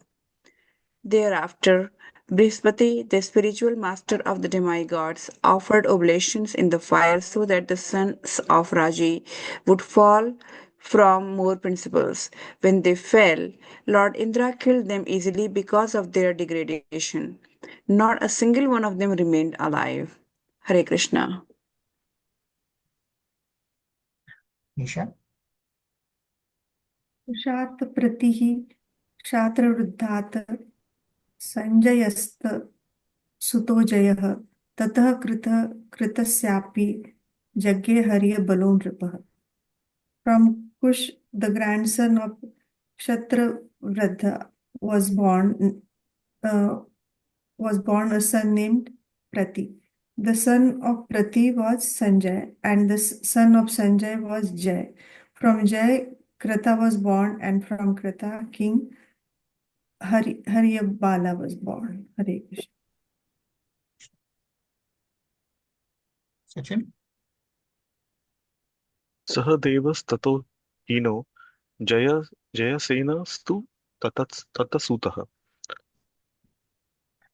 Speaker 3: Thereafter, Brihaspati, the spiritual master of the demigods, offered oblations in the fire so that the sons of Raji would fall from more principles. When they fell, Lord Indra killed them easily because of their degradation. Not a single one of them remained alive. Hare Krishna.
Speaker 2: Nisha.
Speaker 4: उषात् प्रतिः क्षात्रवृद्धात् सञ्जयस्त सुतो जयः ततः कृतस्यापि यज्ञे हर्य बलो नृपः. From Kush, the grandson of Kshatravradha uh, was born a son named Prati. The son of Prati was Sanjay, and the son of Sanjay was Jay. From Jay, Krita was born, and from Krita, King Haryabala was born. Hare Krishna.
Speaker 2: Sachin.
Speaker 7: Sahadevas hino Jayasenastu tatasutah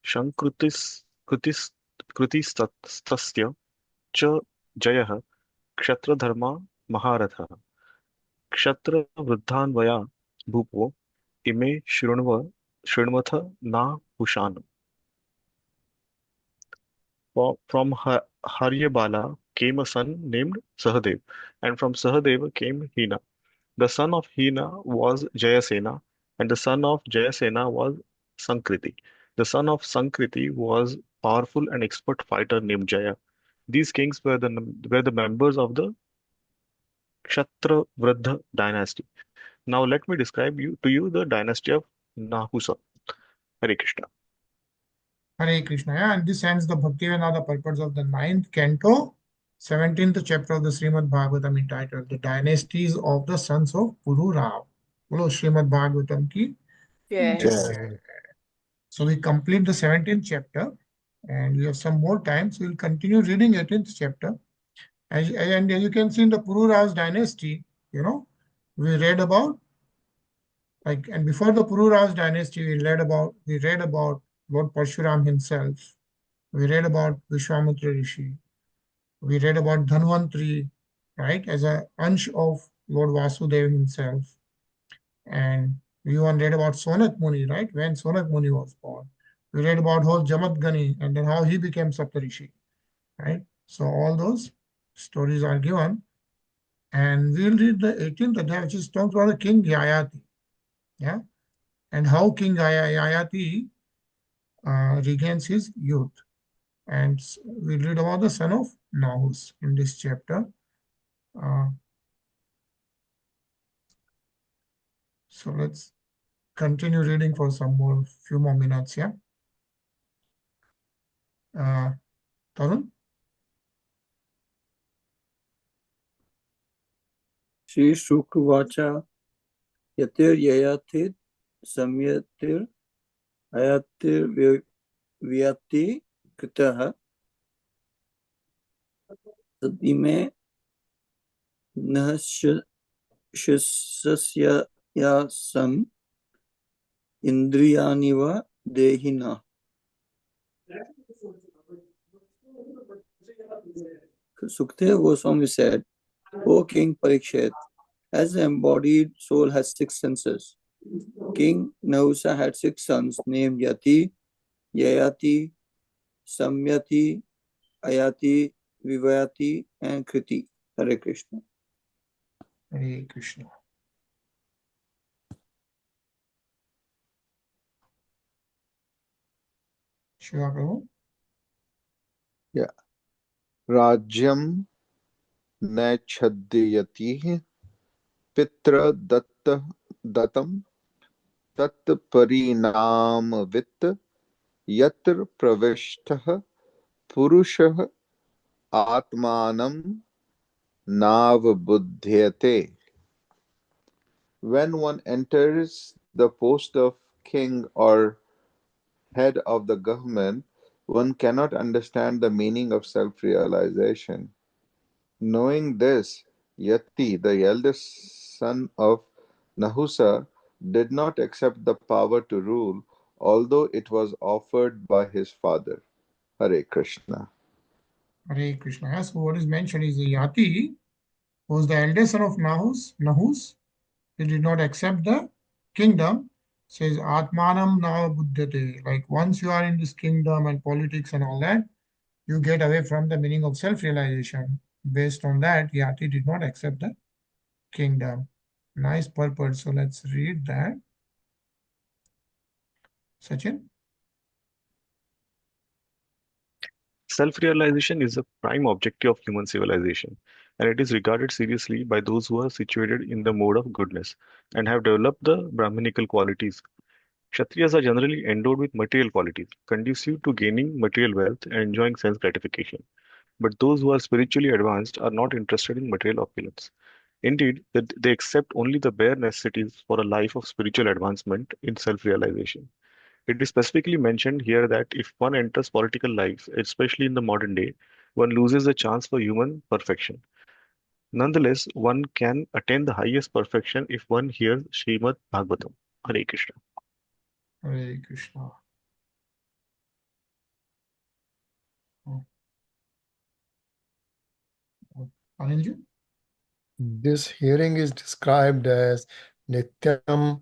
Speaker 7: Shankrutistasya cha Jayah Kshatradharma Maharatha Kshatra Vridhanvaya Bhupo Ime Shrunvatha Na Hushan. From Haryabala came a son named Sahadev, and from Sahadeva came Hina. The son of Hina was Jayasena, and the son of Jayasena was Sankriti. The son of Sankriti was powerful and expert fighter named Jaya. These kings were the members of the Kshatravradha dynasty. Now let me describe to you the dynasty of Nahusa. Hare Krishna.
Speaker 2: Hare Krishna. Yeah, and this ends the Bhaktivedanta purpose of the 9th canto, 17th chapter of the Srimad Bhagavatam entitled The Dynasties of the Sons of Pururao. Bolo Srimad Bhagavatam ki
Speaker 3: Jai.
Speaker 2: Jai. So we complete the 17th chapter and we have some more time. So we'll continue reading 18th chapter. And as you can see in the Pururao's dynasty, we read about and before the Pururao's dynasty, we read about Lord Paraśurāma himself. We read about Vishwamitra Rishi. We read about Dhanvantri, right, as a ansh of Lord Vasudeva himself. And we even read about Sonak Muni, right, when Sonak Muni was born. We read about whole Jamatgani and then how he became Saptarishi, right? So all those stories are given. And we'll read the 18th adhyay, which is talks about the King Yayati. Yeah. And how King Yayati regains his youth. And we'll read about the son of Nahus in this chapter. So let's continue reading for few more minutes. Yeah. Tarun?
Speaker 6: Shri Shukruvacha Yatir Yayathit Samyatir Ayatir Vyati Kritaha Sadime Nahashasya Yasam Indriyaniva Dehina. Sukdev Goswami said, O King Parikshit, as the embodied soul has 6 senses, King Nahusa had 6 sons named Yati, Yayati, Samyati, Ayati, Vivayati, and Kriti. Hare Krishna.
Speaker 2: Hare Krishna. Shiva Prabhu?
Speaker 5: Yeah. Rajyam Nachadhyati Pitra Datam Tat Parinamavit Yatra Praveshtah Purushah Atmanam Navbuddhyate. When one enters the post of king or head of the government, one cannot understand the meaning of self-realization. Knowing this, Yati, the eldest son of Nahusa, did not accept the power to rule, although it was offered by his father. Hare Krishna.
Speaker 2: Hare Krishna. So what is mentioned is the Yati was the eldest son of Nahus. Nahus. He did not accept the kingdom. Says Atmanam Nava Buddhate. Like once you are in this kingdom and politics and all that, you get away from the meaning of self-realization. Based on that, Yati did not accept the kingdom. Nice purport. So let's read that. Sachin?
Speaker 7: Self-realization is the prime objective of human civilization, and it is regarded seriously by those who are situated in the mode of goodness and have developed the Brahminical qualities. Kshatriyas are generally endowed with material qualities, conducive to gaining material wealth and enjoying sense gratification. But those who are spiritually advanced are not interested in material opulence. Indeed, they accept only the bare necessities for a life of spiritual advancement in self-realization. It is specifically mentioned here that if one enters political life, especially in the modern day, one loses the chance for human perfection. Nonetheless, one can attain the highest perfection if one hears Srimad Bhagavatam. Hare Krishna.
Speaker 2: Hare Krishna. Anilji?
Speaker 1: This hearing is described as Nityam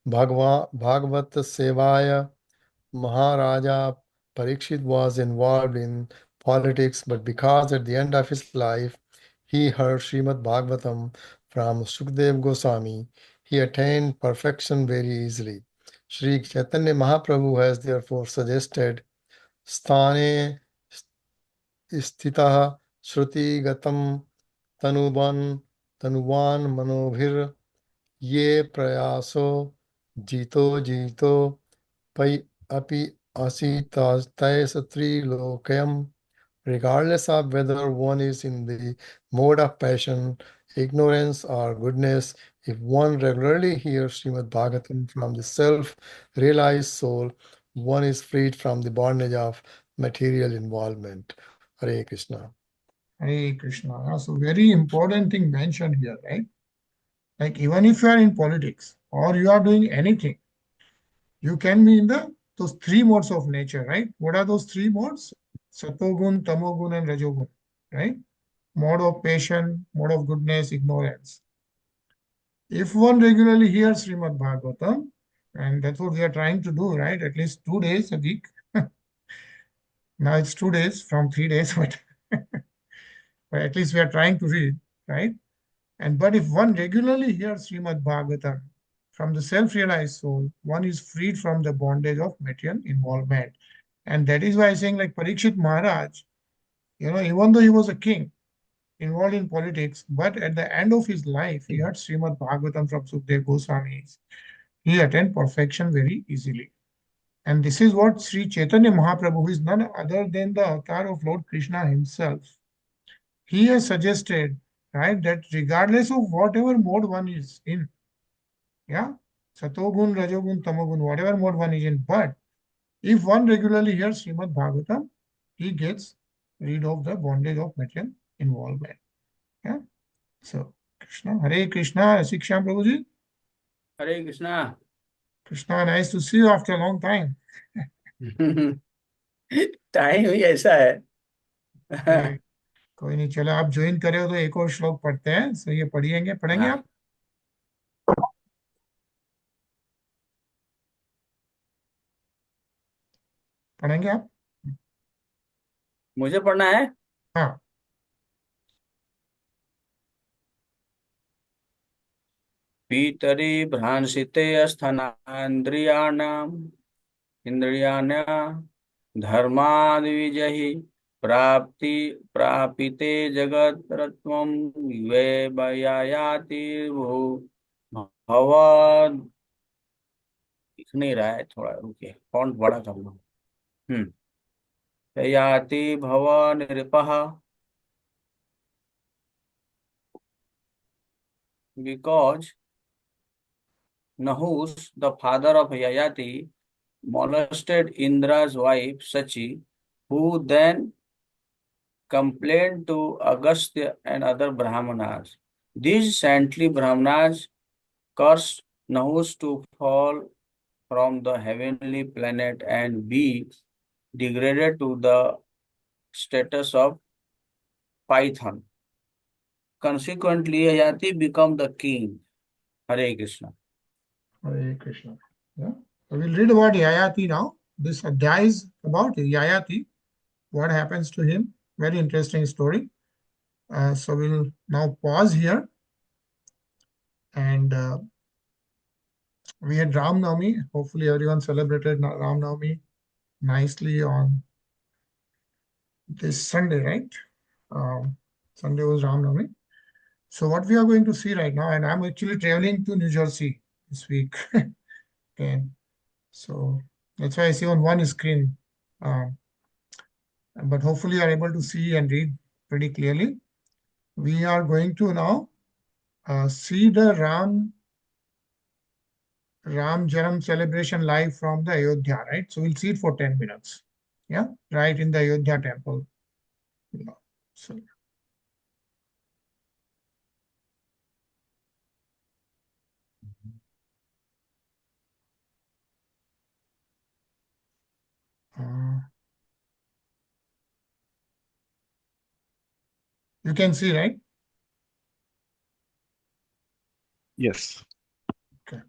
Speaker 1: Bhagavat Sevaya. Maharaja Parikshit was involved in politics, but because at the end of his life he heard Srimad Bhagavatam from Sukdev Goswami, he attained perfection very easily. Sri Chaitanya Mahaprabhu has therefore suggested Sthane Stitah Shruti Gatam Tanuvan Manobhir Ye Prayaso Jito Jito Pai api asitastaya lokayam. Regardless of whether one is in the mode of passion, ignorance, or goodness, if one regularly hears Srimad Bhagavatam from the self-realized soul, one is freed from the bondage of material involvement. Hare Krishna.
Speaker 2: Hare Krishna. So very important thing mentioned here, right? Like even if you are in politics or you are doing anything, you can be in those three modes of nature, right? What are those three modes? Satogun, Tamogun, and Rajogun, right? Mode of passion, mode of goodness, ignorance. If one regularly hears Srimad Bhagavatam, and that's what we are trying to do, right? At least 2 days a week. Now it's 2 days from 3 days, but at least we are trying to read, right? But if one regularly hears Srimad Bhagavatam from the self-realized soul, one is freed from the bondage of material involvement. And that is why I'm saying like Parikshit Maharaj, even though he was a king involved in politics, but at the end of his life, he heard Srimad Bhagavatam from Sukdev Goswami. He attained perfection very easily. And this is what Sri Chaitanya Mahaprabhu, who is none other than the avatar of Lord Krishna himself, he has suggested, right, that regardless of whatever mode one is in, yeah, Satogun, Rajogun, Tamogun, whatever mode one is in, but if one regularly hears Srimad Bhagavatam, he gets rid of the bondage of material involvement. Yeah. So, Krishna, Hare Krishna, Rasikshyam Prabhuji.
Speaker 8: Hare Krishna.
Speaker 2: Krishna, nice to see you after a long time.
Speaker 8: Time ही ऐसा है.
Speaker 2: कोई नहीं, चलो आप join करे हो तो एक और श्लोक पढ़ते हैं. सो ये पढ़ेंगे
Speaker 8: हाँ.
Speaker 2: आप? पढ़ेंगे आप?
Speaker 8: मुझे पढ़ना है.
Speaker 2: हाँ.
Speaker 8: पीतरी भ्रांसिते स्थनान्द्रियाणाम् इंद्रियाण्या धर्माद्विजहि प्रापिते जगत्रत्वं वैयाति भव. दिख नहीं रहा है, थोड़ा रुकिए, फॉन्ट बड़ा कर लो. याति भव नृपः because Nahus, the father of Yayati, molested Indra's wife Sachi, who then complained to Agastya and other Brahmanas. These saintly Brahmanas cursed Nahus to fall from the heavenly planet and be degraded to the status of python. Consequently, Yayati become the king. Hare Krishna.
Speaker 2: Hare Krishna. Yeah. So we'll read about Yayati now. This adhyaya is about Yayati. What happens to him? Very interesting story. So we'll now pause here. And we had Ram Navami. Hopefully everyone celebrated Ram Navami nicely on this Sunday, right? Sunday was Ram Navami. So what we are going to see right now, and I'm actually traveling to New Jersey this week. Okay. So that's why I see on one screen. But hopefully you are able to see and read pretty clearly. We are going to now see the Ram Janam celebration live from the Ayodhya, right? So we'll see it for 10 minutes. Yeah, right in the Ayodhya temple. Yeah. So you can see, right?
Speaker 7: Yes.
Speaker 2: Okay.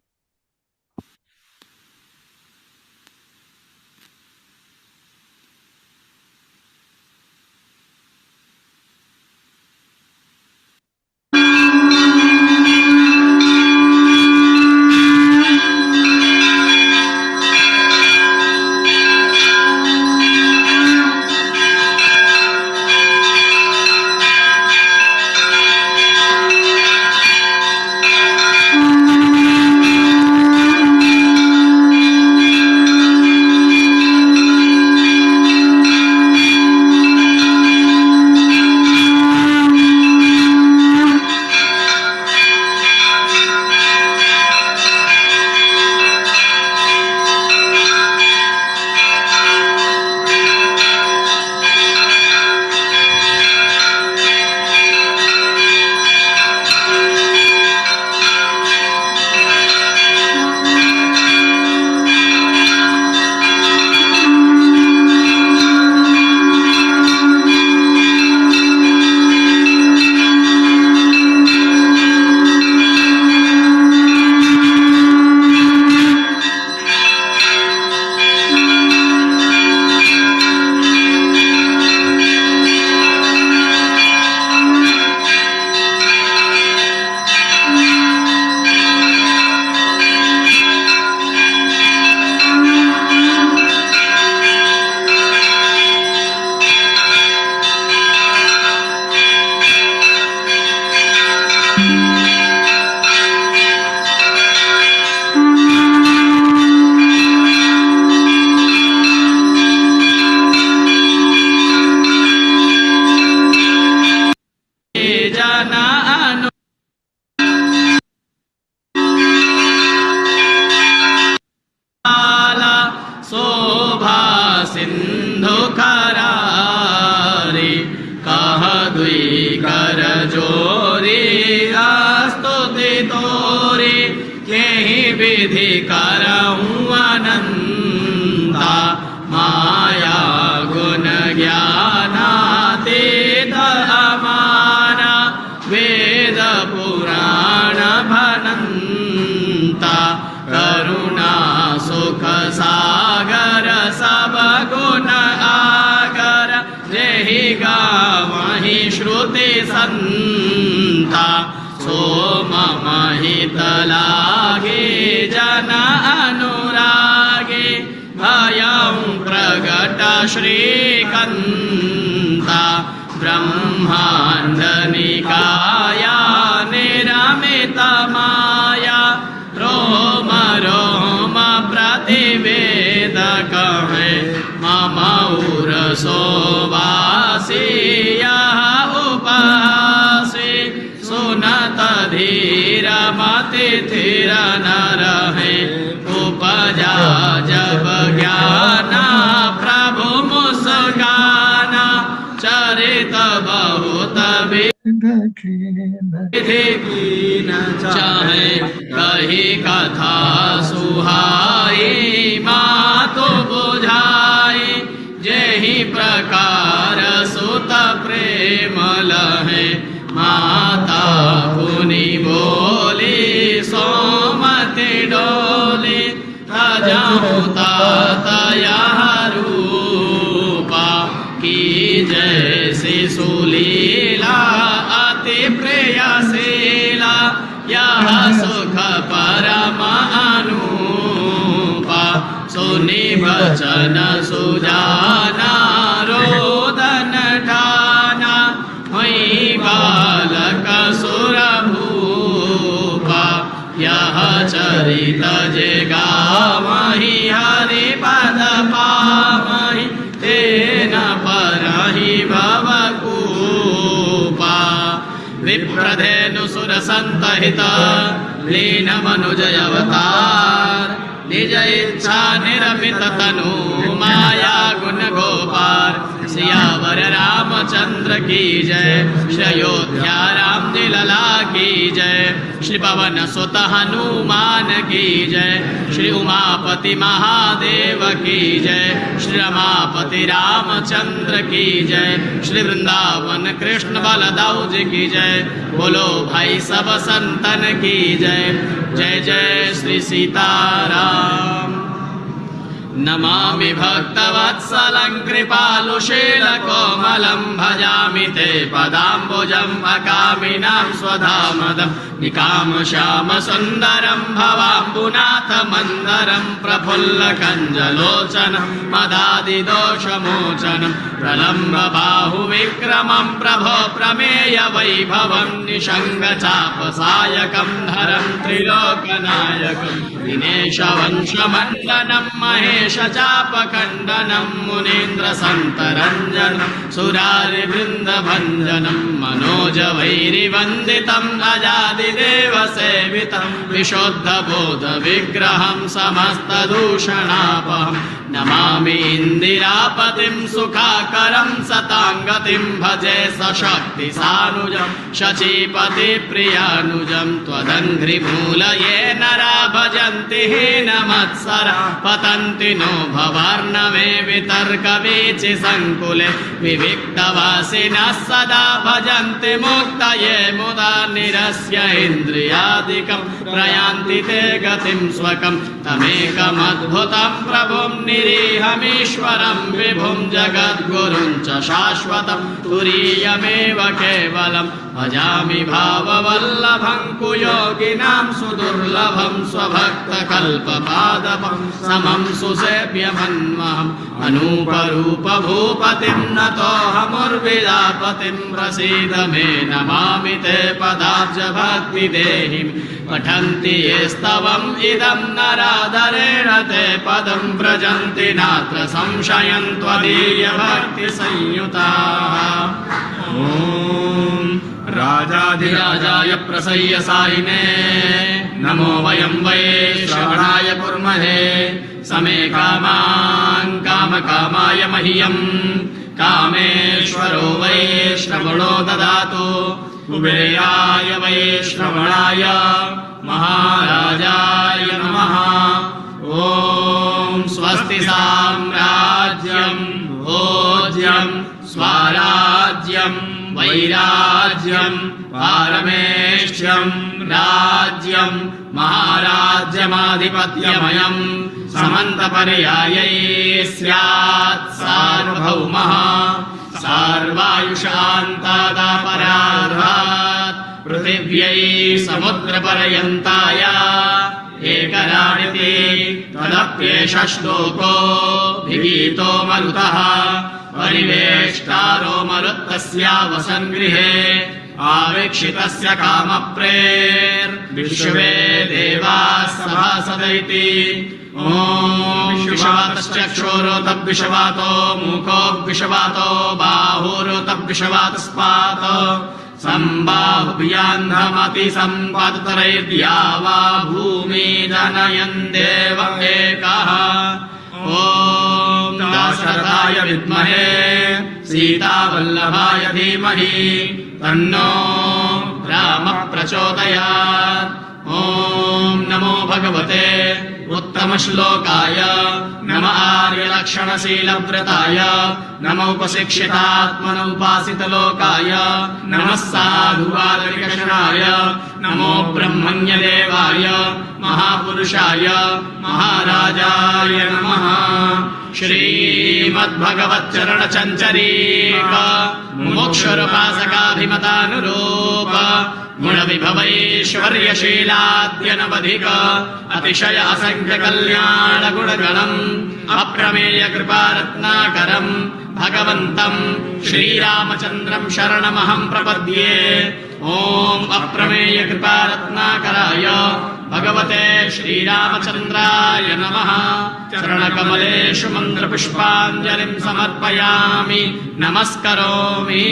Speaker 9: चाहे कही कथा सुहाई प्रकार सुत प्रेम लहे माता पुनि बोली सोमति डोली तजाऊं तात यह रूपा की जैसी सुलीला अति प्रेयसीला यह सुख परम अनूपा सुनि वचन सुजाना रोदन ठाना हुई बालक सुर भूपा यह चरित जे गावहि हरि पद पावहि तेन परहि भवकूपा विप्रधेनु सुर संतहित लीन मनुजय अवतार निज इच्छा निरमित तनु माया गुण गोपार सियावर रामचंद्र की जय श्री अयोध्या राम जी लला की जय श्री पवन सुत हनुमान की जय श्री उमापति महादेव की जय श्री रमापति रामचंद्र की जय श्री वृंदावन कृष्ण बलदाऊ जी की जय बोलो भाई सब संतन की जय जय जय श्री सीताराम नमामि भक्तवत्सलं कृपालुशीलकोमलं भजामि ते पदाम्बुजं अकामिनां स्वधामदं निकामश्यामसुन्दरं भवाम्बुनाथमन्दरं प्रफुल्लकञ्जलोचनं मदादिदोषमोचनं प्रलम्बबाहुविक्रमं प्रभो प्रमेयवैभवं निषङ्गचापसायकं धरं त्रिलोकनायकं दिनेशवंशमण्डनं महेशचापखण्डनं मुनीन्द्रसन्तरञ्जनं सुरारिवृन्दभञ्जनं मनोजवैरिवन्दितं अजादिदेवसेवितं विशुद्धबोधविग्रहं समस्तदूषणापहं नमामि इन्दिरापतिं सुखाकरं सताङ्गतिं भजे सशक्तिसानुजं शचीपतिप्रियानुजं त्वदङ्घ्रिमूलये नरा भजन्ति हीनमत्सरा पतन्ति नो भवार्णवे वितर्कवीचि सङ्कुले विविक्तवासिनः सदा भजन्ति मुक्तये मुदा निरस्य इन्द्रियादिकं प्रयान्ति ते गतिं स्वकं तमेकमद्भुतं प्रभुं निरीहमीश्वरं विभुं जगद्गुरुं च शाश्वतं तुरीयमेव केवलं भजामि भाववल्लभं कुयोगिनां सुदुर्लभं स्वभक्तकल्पपादपं समं सुसेव्यमन्महम् अनूपरूपभूपतिं नतोऽहमुर्विदापतिं प्रसीद मे नमामि ते पदाब्जभक्तिदेहिं पठन्ति ये स्तवम् इदं नरादरेण ते पदं व्रजन्ति नात्र संशयं त्वदीयभक्तिसंयुताः ॐ राजाधिराजाय प्रसह्य सायिने नमो वयं वै श्रवणाय कुर्महे समे कामान् कामकामाय मह्यं कामेश्वरो वै श्रवणो ददातु कुबेराय वै श्रवणाय महाराजाय नमः ॐ स्वस्ति साम्राज्यं भोज्यं स्वराज्यं वैराज्यं पारमेष्ठ्यं राज्यं महाराज्यमाधिपत्यमयं समन्तपर्यायै स्यात् सार्वभौमः सार्वायुषान्तादापराधात् पृथिव्यै समुद्रपर्यन्ताय एकराडिति तदप्येष श्लोको विगीतो मरुतः परिवेष्टारो मरुत्तस्यावसङ्गृहे आवेक्षितस्य कामप्रेर्विश्वे देवाः सभासदैति ॐ विश्वातश्चक्षुरोतद्विषवातो मूकोऽविषवातो बाहुरोतद्विषवातस्पात् सम्बाहुभ्यान्धमति सम्पादतरैर्या वा भूमि जनयन् देव एकः ॐ दाशरथाय विद्महे सीतावल्लभाय धीमहि तन्नो रामः प्रचोदयात् ॐ नमो भगवते उत्तर उत्तमश्लोकाय नम आर्यलक्षणशीलव्रताय नम उपशिक्षितात्मनोपासितलोकाय नमः साधुवादविकषणाय नमो ब्रह्मण्यदेवाय महापुरुषाय महाराजाय नमः। श्रीमद्भगवच्चरणचञ्चरीक मोक्षरूपासकाभिमतानुरूप गुणविभवैश्वर्यशीलाद्यनवधिक अतिशय असंख्य कल्याण गुणगणम् अप्रमेय कृपारत्नाकरम् भगवन्तं श्रीरामचन्द्रं शरणमहं प्रपद्ये। ओम अप्रमेय कृपारत्नाकराय भगवते श्रीरामचन्द्राय नमः। चरणकमलेषु मन्त्रपुष्पाञ्जलिं समर्पयामि नमस्करोमि।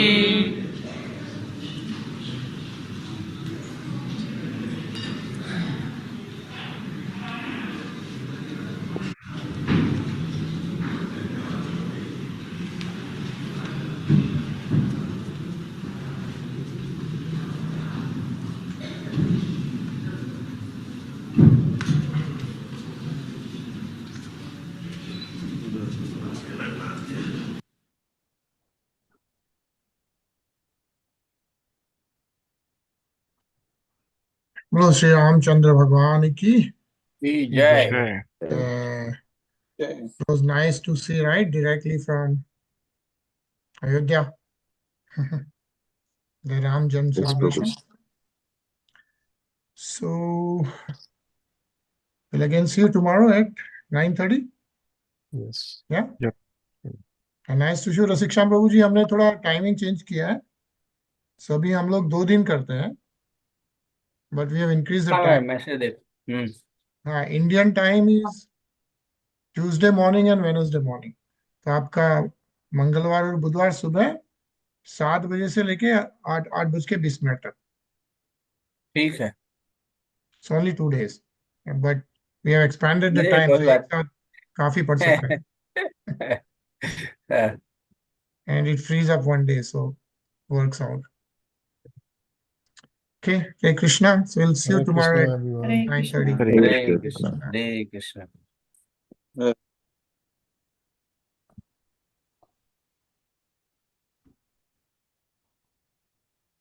Speaker 2: बोलो श्री रामचंद्र भगवान की
Speaker 8: जय।
Speaker 2: It was nice to see, right, directly from Ayodhya, the Ram Janma celebration. So we'll again see you tomorrow at 9:30.
Speaker 1: Yes.
Speaker 2: Yeah.
Speaker 7: Yep.
Speaker 2: And nice to show रसिकश्याम प्रभु जी, हमने थोड़ा टाइमिंग चेंज किया है, सभी हम लोग 2 दिन करते हैं, but we have increased the time.
Speaker 8: Message दे।
Speaker 2: हाँ, Indian time is Tuesday morning and Wednesday morning. तो आपका मंगलवार और बुधवार सुबह 7 बजे से लेके 8:20 तक।
Speaker 8: ठीक है।
Speaker 2: It's only 2 days, but we have expanded the
Speaker 8: नहीं,
Speaker 2: time.
Speaker 8: कोई
Speaker 2: So
Speaker 8: बात
Speaker 2: एक साथ काफी पढ़ सकते हैं, and it frees up 1 day, so works out. Okay, Hare Krishna. So we'll see you
Speaker 1: Hare
Speaker 2: tomorrow
Speaker 1: Krishna,
Speaker 2: at
Speaker 1: everyone.
Speaker 4: Hare Krishna.
Speaker 2: 9:30.
Speaker 8: Hare Krishna Hare Krishna.